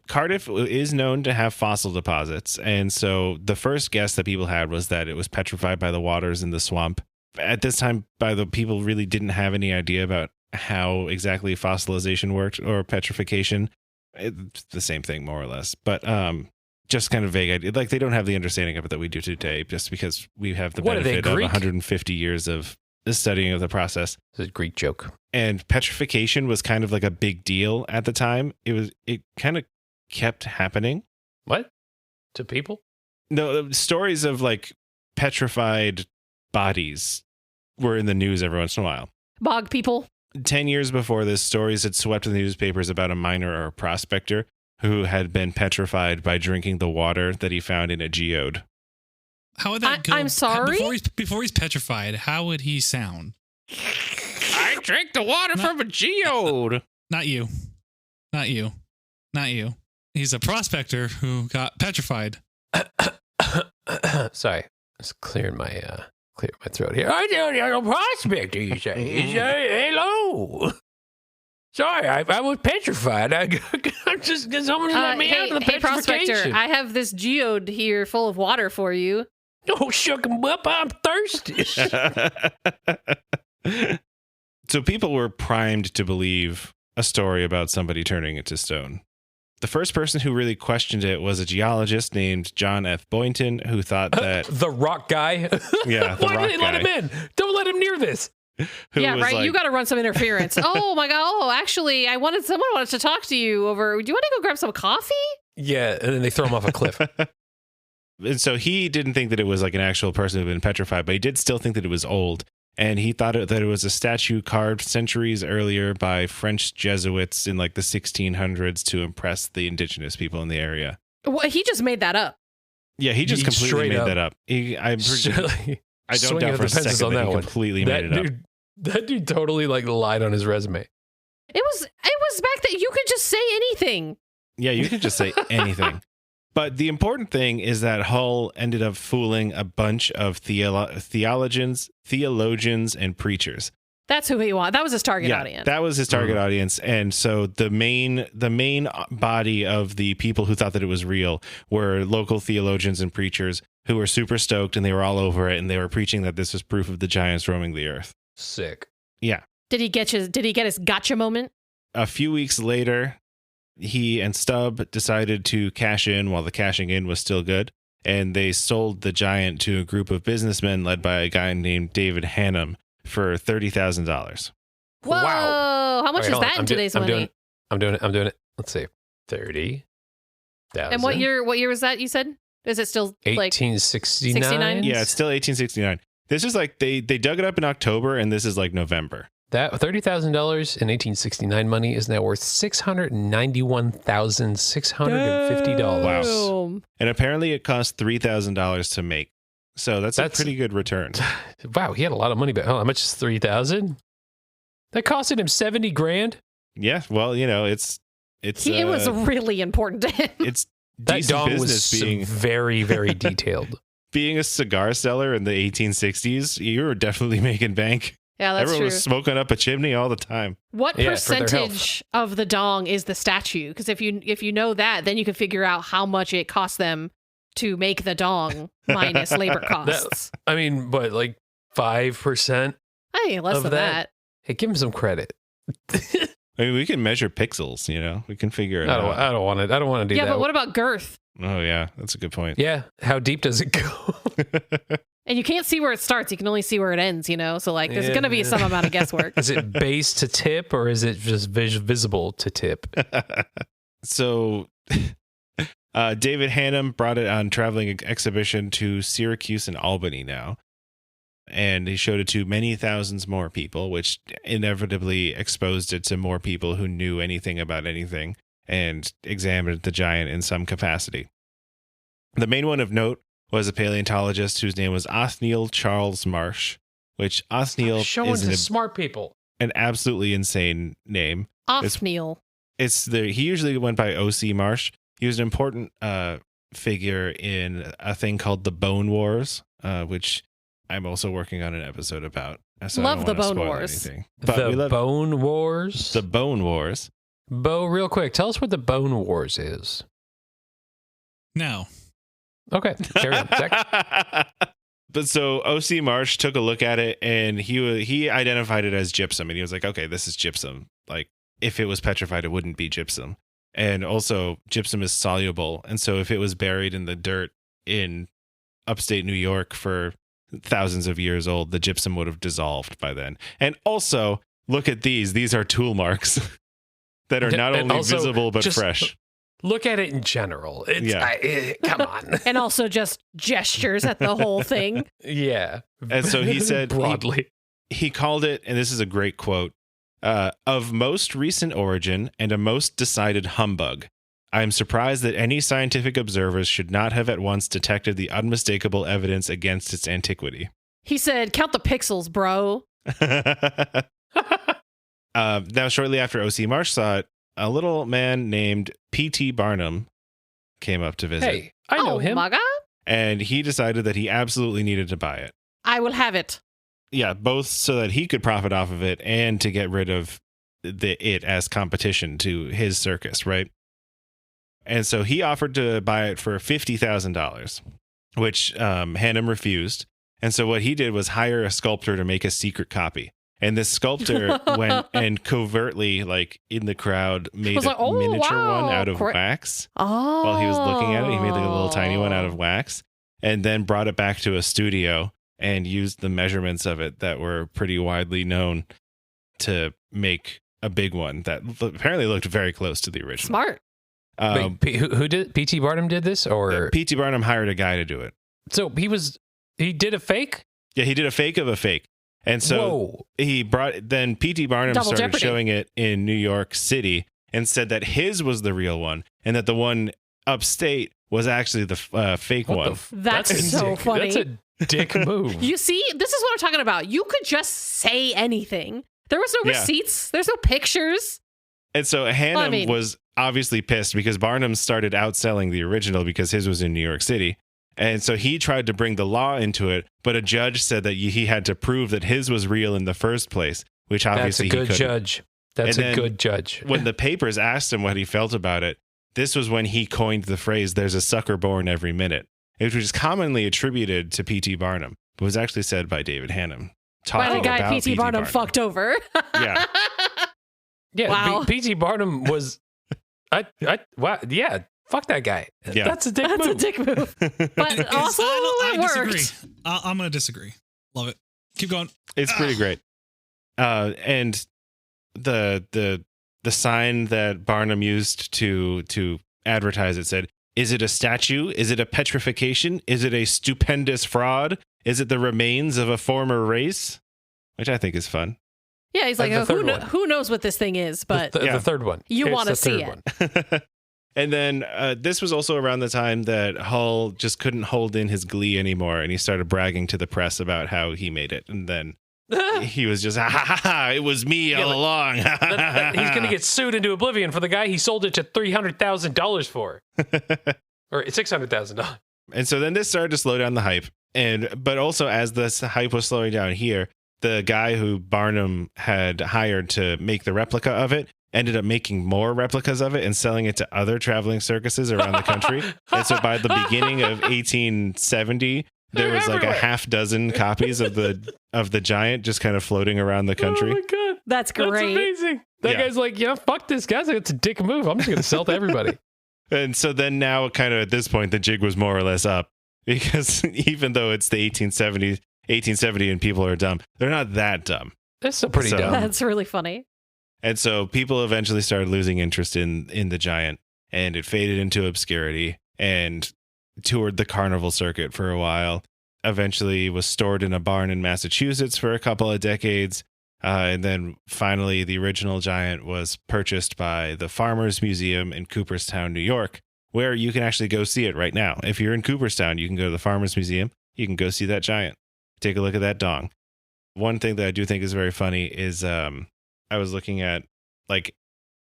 Speaker 2: Cardiff is known to have fossil deposits, and so the first guess that people had was that it was petrified by the waters in the swamp. At this time, people really didn't have any idea about how exactly fossilization worked or petrification. It's the same thing, more or less, but just kind of vague idea. Like, they don't have the understanding of it that we do today, just because we have the
Speaker 4: What are they,
Speaker 2: benefit of
Speaker 4: Greek?
Speaker 2: 150 years of studying of the process.
Speaker 4: It's a Greek joke.
Speaker 2: And petrification was kind of like a big deal at the time. It kind of kept happening.
Speaker 4: What? To people?
Speaker 2: No, stories of like petrified bodies were in the news every once in a while.
Speaker 5: Bog people.
Speaker 2: 10 years before this, stories had swept in the newspapers about a miner or a prospector who had been petrified by drinking the water that he found in a geode.
Speaker 3: How would that go?
Speaker 5: I'm sorry?
Speaker 3: Before he's petrified, how would he sound?
Speaker 2: I drank the water from a geode.
Speaker 3: Not you. Not you. Not you. He's a prospector who got petrified.
Speaker 4: Sorry. Just clearing my throat here. I don't know, prospector, you say. You say, hello. Sorry, I was petrified. I'm just, someone let me out of the
Speaker 5: hey, prospector,
Speaker 4: petrification.
Speaker 5: I have this geode here full of water for you.
Speaker 4: Oh, shook him up. I'm thirsty.
Speaker 2: So people were primed to believe a story about somebody turning into stone. The first person who really questioned it was a geologist named John F. Boynton, who thought that
Speaker 4: The rock guy.
Speaker 2: Yeah, the
Speaker 4: Why
Speaker 2: rock
Speaker 4: did they let
Speaker 2: guy.
Speaker 4: him in? Don't let him near this.
Speaker 2: who
Speaker 5: Yeah,
Speaker 2: was
Speaker 5: right.
Speaker 2: like,
Speaker 5: You got to run some interference. Oh my god. Oh, actually, someone wanted to talk to you over. Do you want to go grab some coffee?
Speaker 4: Yeah, and then they throw him off a cliff.
Speaker 2: And so he didn't think that it was like an actual person who had been petrified, but he did still think that it was old. And he thought that it was a statue carved centuries earlier by French Jesuits in like the 1600s to impress the indigenous people in the area.
Speaker 5: Well, he just made that up.
Speaker 2: Yeah, he just
Speaker 4: He
Speaker 2: completely
Speaker 4: straight
Speaker 2: made
Speaker 4: up-
Speaker 2: that up. I don't
Speaker 4: Swinging
Speaker 2: doubt
Speaker 4: at
Speaker 2: for a
Speaker 4: the fences
Speaker 2: second
Speaker 4: on
Speaker 2: that
Speaker 4: that
Speaker 2: he
Speaker 4: one.
Speaker 2: completely made it up.
Speaker 4: That dude totally like lied on his resume.
Speaker 5: It was back that you could just say anything.
Speaker 2: Yeah, you can just say anything. But the important thing is that Hull ended up fooling a bunch of theologians, and preachers.
Speaker 5: That's who he wanted. That was his target audience.
Speaker 2: That was his target audience. And so the main body of the people who thought that it was real were local theologians and preachers who were super stoked, and they were all over it, and they were preaching that this was proof of the giants roaming the earth.
Speaker 4: Sick.
Speaker 2: Yeah.
Speaker 5: Did he get his gotcha moment?
Speaker 2: A few weeks later, he and Stubb decided to cash in while the cashing in was still good, and they sold the giant to a group of businessmen led by a guy named David Hannum for $30,000.
Speaker 5: Whoa!
Speaker 4: Wow.
Speaker 5: How much
Speaker 4: Wait,
Speaker 5: is
Speaker 4: hold on.
Speaker 5: that in today's money?
Speaker 4: I'm doing it. Let's see. 30,000.
Speaker 5: And what year was that, you said? Is it still like
Speaker 4: 1869?
Speaker 5: 69?
Speaker 2: Yeah, it's still 1869. This is like they dug it up in October, and this is like November.
Speaker 4: That $30,000 in 1869 money is now worth $691,650.
Speaker 2: Wow.
Speaker 5: Boom.
Speaker 2: And apparently it cost $3,000 to make. So that's a pretty good return.
Speaker 4: Wow, he had a lot of money, but how much is 3,000? That costed him 70 grand.
Speaker 2: Yeah, well, you know, it
Speaker 5: was really important to him.
Speaker 2: it's
Speaker 4: That
Speaker 2: decent
Speaker 4: dong
Speaker 2: business
Speaker 4: was
Speaker 2: being
Speaker 4: very, very detailed.
Speaker 2: being a cigar seller in the 1860s. You were definitely making bank.
Speaker 5: Yeah, that's
Speaker 2: Everyone
Speaker 5: true.
Speaker 2: was smoking up a chimney all the time.
Speaker 5: What
Speaker 4: Yeah, for their
Speaker 5: percentage of the dong is the statue? Because if you know that, then you can figure out how much it cost them to make the dong minus labor costs.
Speaker 4: I mean, but like 5%?
Speaker 5: I think less
Speaker 4: of
Speaker 5: than
Speaker 4: that?
Speaker 5: that.
Speaker 4: Hey, give him some credit.
Speaker 2: I mean, we can measure pixels, you know? We can figure it
Speaker 4: I
Speaker 2: out.
Speaker 4: don't want to. I don't want to do
Speaker 5: Yeah,
Speaker 4: that.
Speaker 5: but what about girth?
Speaker 2: Oh, yeah. That's a good point.
Speaker 4: Yeah, how deep does it go?
Speaker 5: And you can't see where it starts. You can only see where it ends, you know? So, like, there's going to be
Speaker 4: Yeah.
Speaker 5: some amount of guesswork.
Speaker 4: Is it base to tip or is it just visible to tip?
Speaker 2: So David Hannum brought it on traveling exhibition to Syracuse and Albany now. And he showed it to many thousands more people, which inevitably exposed it to more people who knew anything about anything. and examined the giant in some capacity. The main one of note was a paleontologist whose name was Othniel Charles Marsh, which Othniel
Speaker 4: Showing
Speaker 2: is
Speaker 4: to smart people.
Speaker 2: an absolutely insane name.
Speaker 5: Othniel.
Speaker 2: He usually went by O.C. Marsh. He was an important figure in a thing called the Bone Wars, which I'm also working on an episode about. So
Speaker 5: Love
Speaker 2: I don't
Speaker 5: the
Speaker 2: wanna
Speaker 5: Bone
Speaker 2: spoil
Speaker 5: Wars.
Speaker 2: anything. But we love
Speaker 4: Bone Wars?
Speaker 2: the Bone Wars.
Speaker 4: Bo, real quick, tell us what the Bone Wars is.
Speaker 3: No.
Speaker 4: Okay, carry on. Zach?
Speaker 2: But so O.C. Marsh took a look at it and he identified it as gypsum, and he was like, okay, this is gypsum. Like, if it was petrified, it wouldn't be gypsum. And also, gypsum is soluble, and so if it was buried in the dirt in upstate New York for thousands of years old, the gypsum would have dissolved by then. And also, look at these. These are tool marks that are not
Speaker 4: And
Speaker 2: only
Speaker 4: also,
Speaker 2: visible but
Speaker 4: just
Speaker 2: fresh.
Speaker 4: Look at it in general. It's,
Speaker 2: Yeah.
Speaker 4: come on.
Speaker 5: And also just gestures at the whole thing.
Speaker 4: Yeah.
Speaker 2: And so he said
Speaker 4: broadly.
Speaker 2: He called it, and this is a great quote, of most recent origin and a most decided humbug. I am surprised that any scientific observers should not have at once detected the unmistakable evidence against its antiquity.
Speaker 5: He said, count the pixels, bro.
Speaker 2: Now, shortly after O.C. Marsh saw it, a little man named P.T. Barnum came up to visit.
Speaker 4: Hey, I know him.
Speaker 5: My God.
Speaker 2: And he decided that he absolutely needed to buy it.
Speaker 5: I will have it.
Speaker 2: Yeah, both so that he could profit off of it and to get rid of it as competition to his circus, right? And so he offered to buy it for $50,000, which Hannum refused. And so what he did was hire a sculptor to make a secret copy. And this sculptor went and covertly, like in the crowd, made
Speaker 5: was
Speaker 2: a
Speaker 5: like, oh,
Speaker 2: miniature
Speaker 5: wow.
Speaker 2: one out of wax.
Speaker 5: Oh.
Speaker 2: While he was looking at it, he made like a little tiny one out of wax and then brought it back to a studio and used the measurements of it that were pretty widely known to make a big one that apparently looked very close to the original.
Speaker 5: Smart.
Speaker 4: Wait, who did P.T. Barnum did this, or
Speaker 2: P.T. Barnum hired a guy to do it.
Speaker 4: So he did a fake?
Speaker 2: Yeah, he did a fake of a fake. And so then P.T. Barnum
Speaker 5: Double
Speaker 2: started
Speaker 5: Jeopardy.
Speaker 2: showing it in New York City and said that his was the real one and that the one upstate was actually the fake
Speaker 4: What
Speaker 2: one.
Speaker 5: That's
Speaker 4: a
Speaker 5: so
Speaker 4: dick-
Speaker 5: funny.
Speaker 4: That's a dick move.
Speaker 5: You see, this is what I'm talking about. You could just say anything. There was no
Speaker 2: Yeah.
Speaker 5: receipts. There's no pictures.
Speaker 2: And so Hannum was obviously pissed because Barnum started outselling the original because his was in New York City. And so he tried to bring the law into it, but a judge said that he had to prove that his was real in the first place, which obviously
Speaker 4: That's a
Speaker 2: he
Speaker 4: good
Speaker 2: couldn't.
Speaker 4: judge. That's
Speaker 2: And
Speaker 4: a
Speaker 2: then
Speaker 4: good judge.
Speaker 2: When the papers asked him what he felt about it, this was when he coined the phrase, there's a sucker born every minute, which was commonly attributed to P.T. Barnum, but was actually said by David Hannum.
Speaker 5: By the guy
Speaker 2: about
Speaker 5: P.T. Barnum fucked over.
Speaker 2: Yeah.
Speaker 4: Yeah,
Speaker 5: Wow.
Speaker 4: P.T. Barnum was. Wow, yeah, fuck that guy.
Speaker 2: Yeah.
Speaker 4: That's a dick
Speaker 5: That's a
Speaker 4: move.
Speaker 5: dick move. But also,
Speaker 3: I
Speaker 5: it
Speaker 3: disagree.
Speaker 5: worked.
Speaker 3: I'm going to disagree. Love it. Keep going.
Speaker 2: It's pretty great. And the sign that Barnum used to advertise it said, "Is it a statue? Is it a petrification? Is it a stupendous fraud? Is it the remains of a former race?" Which I think is fun.
Speaker 5: Yeah, he's like,
Speaker 4: the third one.
Speaker 5: who knows what this thing is, but
Speaker 2: Yeah.
Speaker 4: The third one.
Speaker 5: You
Speaker 4: Here's
Speaker 5: wanna
Speaker 4: the
Speaker 5: see
Speaker 4: third
Speaker 5: it.
Speaker 4: one.
Speaker 2: And then this was also around the time that Hull just couldn't hold in his glee anymore, and he started bragging to the press about how he made it. And then he was just, ha ha ha, ha, it was me all along.
Speaker 4: He's going to get sued into oblivion for the guy he sold it to $300,000 for. Or $600,000.
Speaker 2: And so then this started to slow down the hype. But also as this hype was slowing down here, the guy who Barnum had hired to make the replica of it ended up making more replicas of it and selling it to other traveling circuses around the country. And so by the beginning of 1870, there was like a half dozen copies of the giant just kind of floating around the country.
Speaker 4: Oh my God.
Speaker 5: that's
Speaker 4: That's
Speaker 5: great.
Speaker 4: amazing. That
Speaker 2: Yeah.
Speaker 4: guy's like, yeah, fuck this guy. It's a dick move. I'm just going to sell to everybody.
Speaker 2: And so then now kind of at this point, the jig was more or less up because even though it's the 1870 and people are dumb, they're not that dumb.
Speaker 4: That's still pretty
Speaker 2: So-
Speaker 4: dumb.
Speaker 5: That's really funny.
Speaker 2: And so people eventually started losing interest in the giant, and it faded into obscurity and toured the carnival circuit for a while. Eventually was stored in a barn in Massachusetts for a couple of decades. And then finally, the original giant was purchased by the Farmers Museum in Cooperstown, New York, where you can actually go see it right now. If you're in Cooperstown, you can go to the Farmers Museum. You can go see that giant. Take a look at that dong. One thing that I do think is very funny is I was looking at like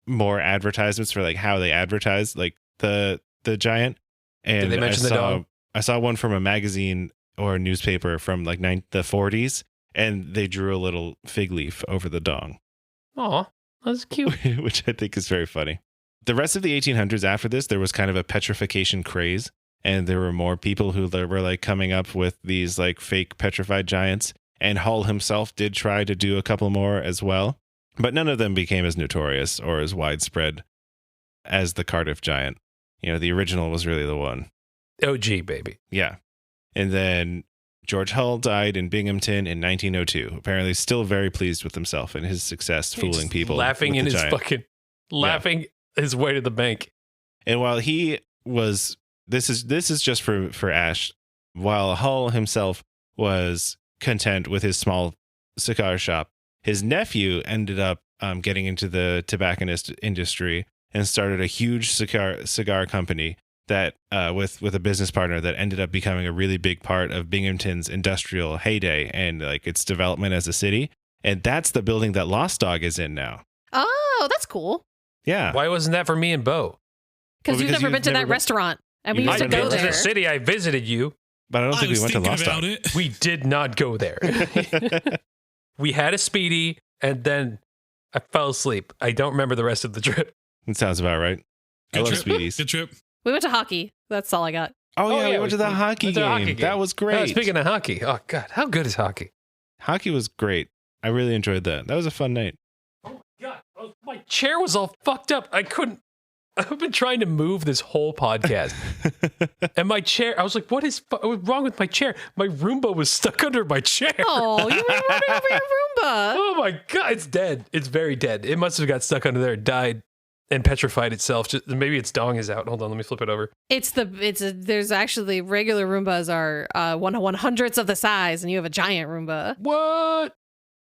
Speaker 2: more advertisements for like how they advertise like the giant. And
Speaker 4: Did they mention the dong?
Speaker 2: I saw one from a magazine or a newspaper from like the 40s, and they drew a little fig leaf over the dong.
Speaker 4: Aw, that's cute.
Speaker 2: Which I think is very funny. The rest of the 1800s after this, there was kind of a petrification craze, and there were more people who were like coming up with these like fake petrified giants. And Hull himself did try to do a couple more as well, but none of them became as notorious or as widespread as the Cardiff giant. You know, the original was really the one.
Speaker 4: OG, baby.
Speaker 2: Yeah. And then George Hull died in Binghamton in 1902. Apparently still very pleased with himself and his success fooling people.
Speaker 4: Laughing
Speaker 2: with
Speaker 4: in
Speaker 2: the
Speaker 4: his
Speaker 2: giant.
Speaker 4: fucking, laughing his way to the bank.
Speaker 2: And while he was, this is just for Ash, while Hull himself was content with his small cigar shop, his nephew ended up getting into the tobacconist industry and started a huge cigar company that with a business partner that ended up becoming a really big part of Binghamton's industrial heyday and like its development as a city. And that's the building that Lost Dog is in now.
Speaker 5: Oh, that's cool.
Speaker 2: Yeah.
Speaker 4: Why wasn't that for me and Bo?
Speaker 5: Because you've never been to that restaurant. And we
Speaker 2: You've
Speaker 5: used to
Speaker 2: never
Speaker 5: go
Speaker 2: been
Speaker 4: to
Speaker 5: there.
Speaker 4: the city. I visited you.
Speaker 2: But I don't think we went to Lost
Speaker 3: about
Speaker 2: Dog.
Speaker 3: it.
Speaker 4: We did not go there. We had a Speedy, and then I fell asleep. I don't remember the rest of the trip.
Speaker 2: It sounds about right. I
Speaker 3: Good
Speaker 2: love
Speaker 3: trip.
Speaker 2: Speedies.
Speaker 3: Good trip.
Speaker 5: We went to hockey. That's all I got.
Speaker 2: Oh, yeah,
Speaker 4: yeah,
Speaker 2: we went to the hockey
Speaker 4: went to the
Speaker 2: game.
Speaker 4: hockey game.
Speaker 2: That was great.
Speaker 4: Speaking of hockey, oh God, how good is hockey?
Speaker 2: Hockey was great. I really enjoyed that. That was a fun night.
Speaker 4: Oh God, my chair was all fucked up. I couldn't. I've been trying to move this whole podcast, and my chair. I was like, "What is wrong with my chair?" My Roomba was stuck under my chair.
Speaker 5: Oh, you were running over your Roomba.
Speaker 4: Oh my God, it's dead. It's very dead. It must have got stuck under there, died, and petrified itself. Just, maybe its dong is out. Hold on, let me flip it over.
Speaker 5: There's actually regular Roombas are 1/100th of the size, and you have a giant Roomba.
Speaker 4: What?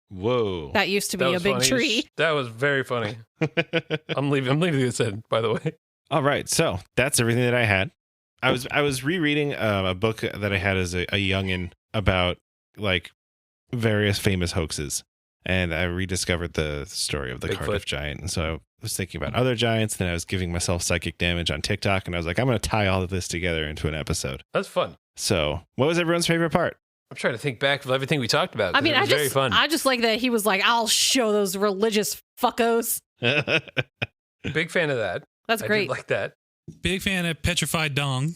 Speaker 2: Whoa.
Speaker 5: That used to be
Speaker 4: That
Speaker 5: a
Speaker 4: was
Speaker 5: big
Speaker 4: funny.
Speaker 5: tree.
Speaker 4: That was very funny. I'm leaving this in, by the way.
Speaker 2: All right. So that's everything that I had. I was rereading a book that I had as a youngin about like various famous hoaxes. And I rediscovered the story of the
Speaker 4: Bigfoot.
Speaker 2: Cardiff giant. And so I was thinking about other giants. Then I was giving myself psychic damage on TikTok. And I was like, I'm going to tie all of this together into an episode.
Speaker 4: That's fun.
Speaker 2: So what was everyone's favorite part?
Speaker 4: I'm trying to think back of everything we talked about.
Speaker 5: I mean,
Speaker 4: it was very fun.
Speaker 5: I just like that he was like, I'll show those religious fuckos.
Speaker 4: Big fan of that.
Speaker 5: That's
Speaker 4: I
Speaker 5: great.
Speaker 4: did like that.
Speaker 3: Big fan of petrified dong.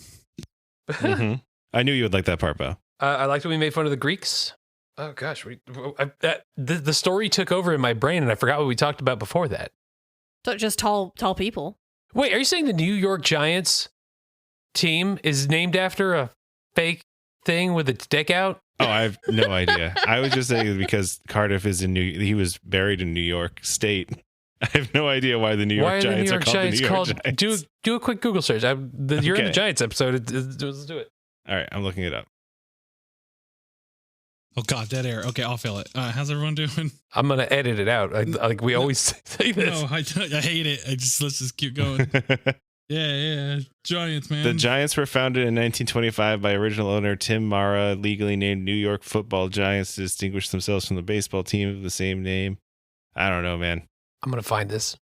Speaker 2: Mhm. I knew you would like that part, Bo.
Speaker 4: I liked when we made fun of the Greeks. Oh gosh, the story took over in my brain, and I forgot what we talked about before that.
Speaker 5: So just tall people.
Speaker 4: Wait, are you saying the New York Giants team is named after a fake thing with its dick out?
Speaker 2: Oh, I have no idea. I was just saying because Cardiff is he was buried in New York State. I have no idea why the New York
Speaker 4: Why are the New
Speaker 2: Giants
Speaker 4: York
Speaker 2: are called
Speaker 4: Giants
Speaker 2: the New York
Speaker 4: called?
Speaker 2: Giants.
Speaker 4: Do a quick Google search. You're in the
Speaker 2: Okay.
Speaker 4: Giants episode. Let's do it.
Speaker 2: All right, I'm looking it up.
Speaker 3: Oh God, dead air. Okay, I'll fill it. How's everyone doing?
Speaker 4: I'm gonna edit it out. Like we always say this.
Speaker 3: No, I hate it. Let's just keep going. Yeah, Giants, man.
Speaker 2: The Giants were founded in 1925 by original owner Tim Mara, legally named New York Football Giants to distinguish themselves from the baseball team of the same name. I don't know, man.
Speaker 4: I'm gonna find this.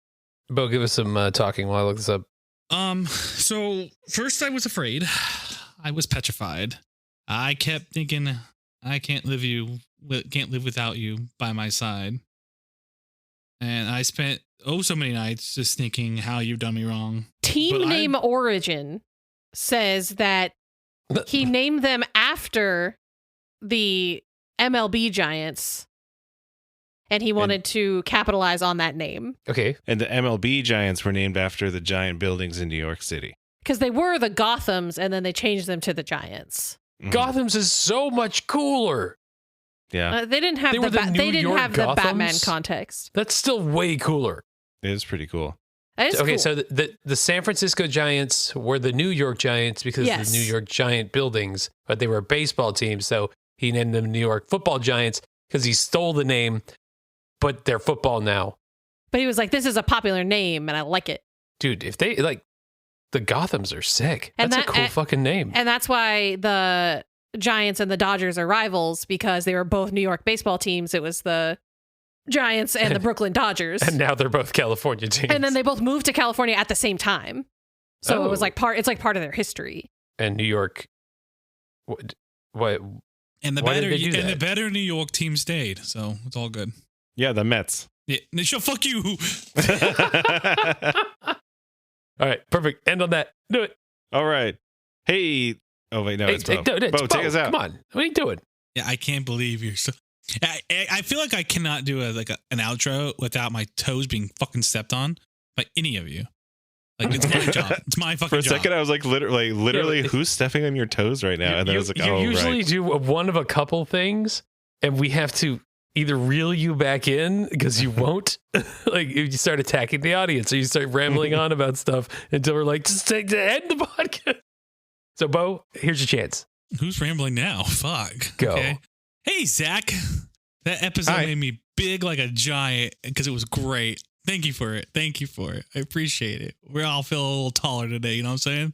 Speaker 4: Bo, give us some talking while I look this up.
Speaker 3: So first I was afraid. I was petrified. I kept thinking, I can't live without you by my side. And I spent so many nights just thinking how you've done me wrong.
Speaker 5: Team
Speaker 3: But
Speaker 5: name origin says that he named them after the MLB Giants, and he wanted to capitalize on that name
Speaker 4: Okay.
Speaker 2: And the MLB Giants were named after the giant buildings in New York City.
Speaker 5: because they were the Gothams, and then they changed them to the Giants.
Speaker 2: Mhm.
Speaker 4: Gotham's is so much cooler.
Speaker 2: Yeah,
Speaker 5: They didn't have
Speaker 4: They were the New
Speaker 5: they didn't
Speaker 4: York
Speaker 5: have the Batman
Speaker 4: Gothams?
Speaker 5: context.
Speaker 4: That's still way cooler.
Speaker 2: it is pretty cool.
Speaker 5: That is
Speaker 4: Okay,
Speaker 5: cool.
Speaker 4: so the San Francisco Giants were the New York Giants because of
Speaker 5: Yes.
Speaker 4: the New York Giant buildings, but they were a baseball team, so he named them New York Football Giants because he stole the name but they're football now.
Speaker 5: But he was like, this is a popular name and I like it.
Speaker 4: Dude, if they like the Gothams are sick.
Speaker 5: And
Speaker 4: That's a cool fucking name.
Speaker 5: And that's why the Giants and the Dodgers are rivals, because they were both New York baseball teams. It was the Giants and the Brooklyn Dodgers.
Speaker 4: And now they're both California teams.
Speaker 5: And then they both moved to California at the same time. So it was like part of their history.
Speaker 4: And New York, what
Speaker 3: And the
Speaker 4: Why
Speaker 3: better
Speaker 4: did they do
Speaker 3: and the
Speaker 4: that?
Speaker 3: better New York team stayed, so it's all good.
Speaker 2: Yeah, the Mets.
Speaker 3: Yeah, fuck you.
Speaker 4: All right, perfect. End on that. Do it.
Speaker 2: All right. Hey. Oh, wait, no,
Speaker 4: Hey,
Speaker 2: it's Bo.
Speaker 4: it's
Speaker 2: Bo, take us out.
Speaker 4: Come on. What are you doing?
Speaker 3: Yeah, I can't believe you're so. I feel like I cannot do an outro without my toes being fucking stepped on by any of you. Like, it's my job. It's my fucking
Speaker 2: For a
Speaker 3: job.
Speaker 2: second, I was like, literally,
Speaker 4: Yeah,
Speaker 2: who's stepping on your toes right now? And then I was like,
Speaker 4: you
Speaker 2: oh,
Speaker 4: usually
Speaker 2: right.
Speaker 4: do one of a couple things, and we have to either reel you back in because you won't, like you start attacking the audience, or you start rambling on about stuff until we're like, just take to end the podcast. So, Bo, here's your chance.
Speaker 3: Who's rambling now? Fuck.
Speaker 4: Go.
Speaker 3: Okay. Hey, Zach. That episode
Speaker 2: Hi.
Speaker 3: made me big like a giant because it was great. Thank you for it. Thank you for it. I appreciate it. We all feel a little taller today. You know what I'm saying?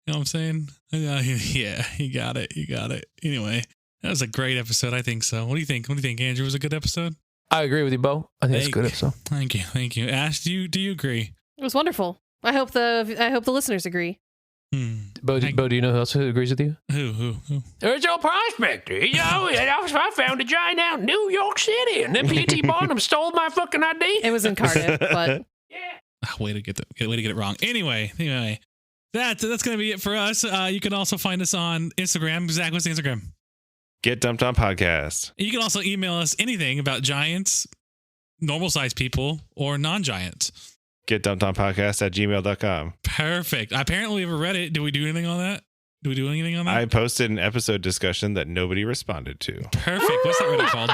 Speaker 3: You know what I'm saying? Yeah, you got it. You got it. Anyway, that was a great episode. I think so. What do you think? What do you think, Andrew? Was it a good episode?
Speaker 4: I agree with you, Bo. I think it's a good episode.
Speaker 3: Thank you. Thank you. Ash, do you agree?
Speaker 5: It was wonderful. I hope the listeners agree.
Speaker 4: Bo, do you know who else agrees with you?
Speaker 3: Who?
Speaker 4: There's your prospector. You know, I found a giant out in New York City, and then P.T. Barnum stole my fucking ID.
Speaker 5: It was in Cardiff, but
Speaker 3: Way to get it wrong. Anyway, that's gonna be it for us. You can also find us on Instagram. Zach, what's the Instagram?
Speaker 2: Get Dumped On Podcast.
Speaker 3: You can also email us anything about giants, normal sized people, or non-giants.
Speaker 2: Get Dumped On Podcast at gmail.com.
Speaker 3: Perfect. Apparently, we ever read it. Did we do anything on that?
Speaker 2: I posted an episode discussion that nobody responded to.
Speaker 3: Perfect. What's that Reddit called?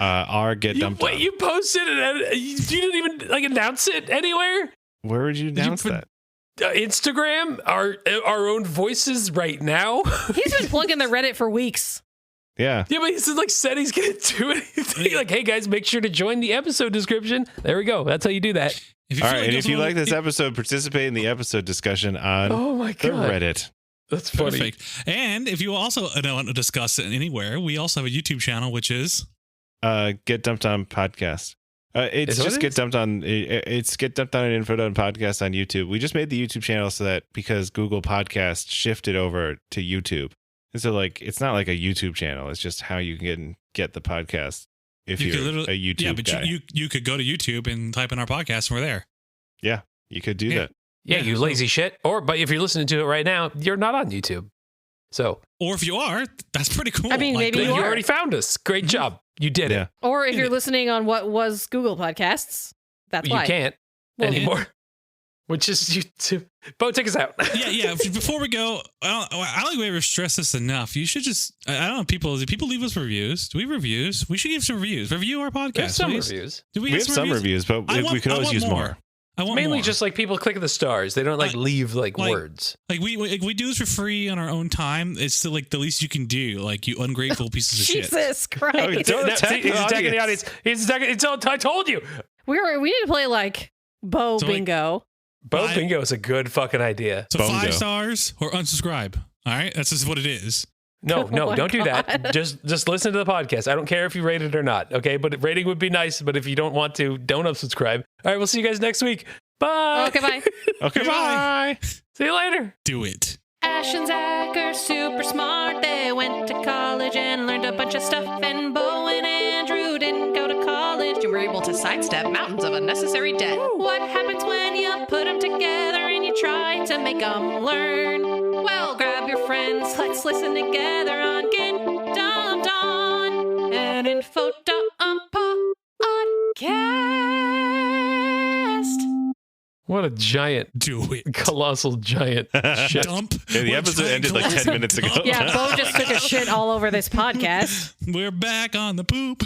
Speaker 2: Our Get Dumped On.
Speaker 4: You posted it, and you didn't even like announce it anywhere?
Speaker 2: Where would you announce
Speaker 4: put-
Speaker 2: that?
Speaker 4: Instagram, our own voices right now.
Speaker 5: he's been plugging the Reddit for weeks.
Speaker 2: Yeah.
Speaker 4: Yeah, but he's like said he's gonna do anything. Like, hey guys, make sure to join the episode description. There we go. That's how you do that.
Speaker 2: All right. And if you like this episode, participate in the episode discussion on
Speaker 4: Oh my
Speaker 2: the
Speaker 4: god,
Speaker 2: Reddit.
Speaker 4: that's funny.
Speaker 3: Perfect. And if you also want to discuss it anywhere, we also have a YouTube channel, which is
Speaker 2: Get Dumped On Podcast. It's
Speaker 4: Is that what
Speaker 2: just
Speaker 4: it
Speaker 2: Get
Speaker 4: is?
Speaker 2: Dumped On. It's Get Dumped On and Info Done Podcast on YouTube. We just made the YouTube channel so that because Google Podcast shifted over to YouTube. And so, like, it's not like a YouTube channel. It's just how you can get the podcast if
Speaker 3: You could
Speaker 2: you're
Speaker 3: literally-
Speaker 2: a YouTube
Speaker 3: yeah, but
Speaker 2: guy.
Speaker 3: you could go to YouTube and type in our podcast, and we're there.
Speaker 2: Yeah, you could do
Speaker 3: Yeah.
Speaker 2: that.
Speaker 4: Yeah, you lazy shit. But if you're listening to it right now, you're not on YouTube. So
Speaker 3: Or if you are, that's pretty cool.
Speaker 5: I mean, maybe
Speaker 4: you
Speaker 5: you are.
Speaker 4: already found us. Great job. You did
Speaker 2: Yeah.
Speaker 4: it.
Speaker 5: Or if you're listening on what was Google Podcasts, that's
Speaker 4: You
Speaker 5: why.
Speaker 4: can't
Speaker 5: Well,
Speaker 4: anymore. Which is YouTube. Bo, take us out.
Speaker 3: Yeah. Before we go, I don't think we ever stress this enough. You should just, I don't know, do people leave us reviews? Do we have reviews? We should give some reviews. Review our podcast.
Speaker 4: There's some
Speaker 3: please.
Speaker 4: reviews.
Speaker 3: Do
Speaker 2: We have some reviews, but we could always use more.
Speaker 3: I want
Speaker 4: Mainly
Speaker 3: more.
Speaker 4: just like people clicking the stars. They don't leave like words.
Speaker 3: Like we do this for free on our own time. It's still like the least you can do. Like, you ungrateful pieces of shit.
Speaker 5: Jesus Christ.
Speaker 2: Okay, don't attack
Speaker 4: He's
Speaker 2: the
Speaker 4: attacking the
Speaker 2: audience.
Speaker 4: audience. He's attacking. I told you.
Speaker 5: We need to play like Bo
Speaker 3: So, like,
Speaker 5: Bingo.
Speaker 4: Bo
Speaker 3: Bye.
Speaker 4: Bingo is a good fucking idea.
Speaker 3: So
Speaker 2: Bongo.
Speaker 3: 5 stars or unsubscribe. All right, that's just what it is.
Speaker 4: No,
Speaker 5: Oh my
Speaker 4: don't do that.
Speaker 5: God.
Speaker 4: Just listen to the podcast. I don't care if you rate it or not. Okay, but rating would be nice. But if you don't want to, don't unsubscribe. All right, we'll see you guys next week. Bye.
Speaker 5: Okay, bye.
Speaker 2: Okay,
Speaker 3: Bye.
Speaker 4: See you later.
Speaker 3: Do it.
Speaker 1: Ash and Zach are super smart. They went to college and learned a bunch of stuff. And Bo and Andrew didn't go to college and were able to sidestep mountains of unnecessary debt. What happens when you put them together and you try to make them learn? Well, grab your friends. Let's listen together on Get Dumped On, an Info Dump podcast.
Speaker 4: What a giant,
Speaker 3: Do it.
Speaker 4: colossal giant shit.
Speaker 3: Dump.
Speaker 2: Yeah, the
Speaker 3: We're
Speaker 2: episode
Speaker 3: trying
Speaker 2: ended
Speaker 3: to
Speaker 2: like 10
Speaker 3: listen.
Speaker 2: minutes ago.
Speaker 5: Yeah, Bo just took a shit all over this podcast.
Speaker 3: We're back on the poop.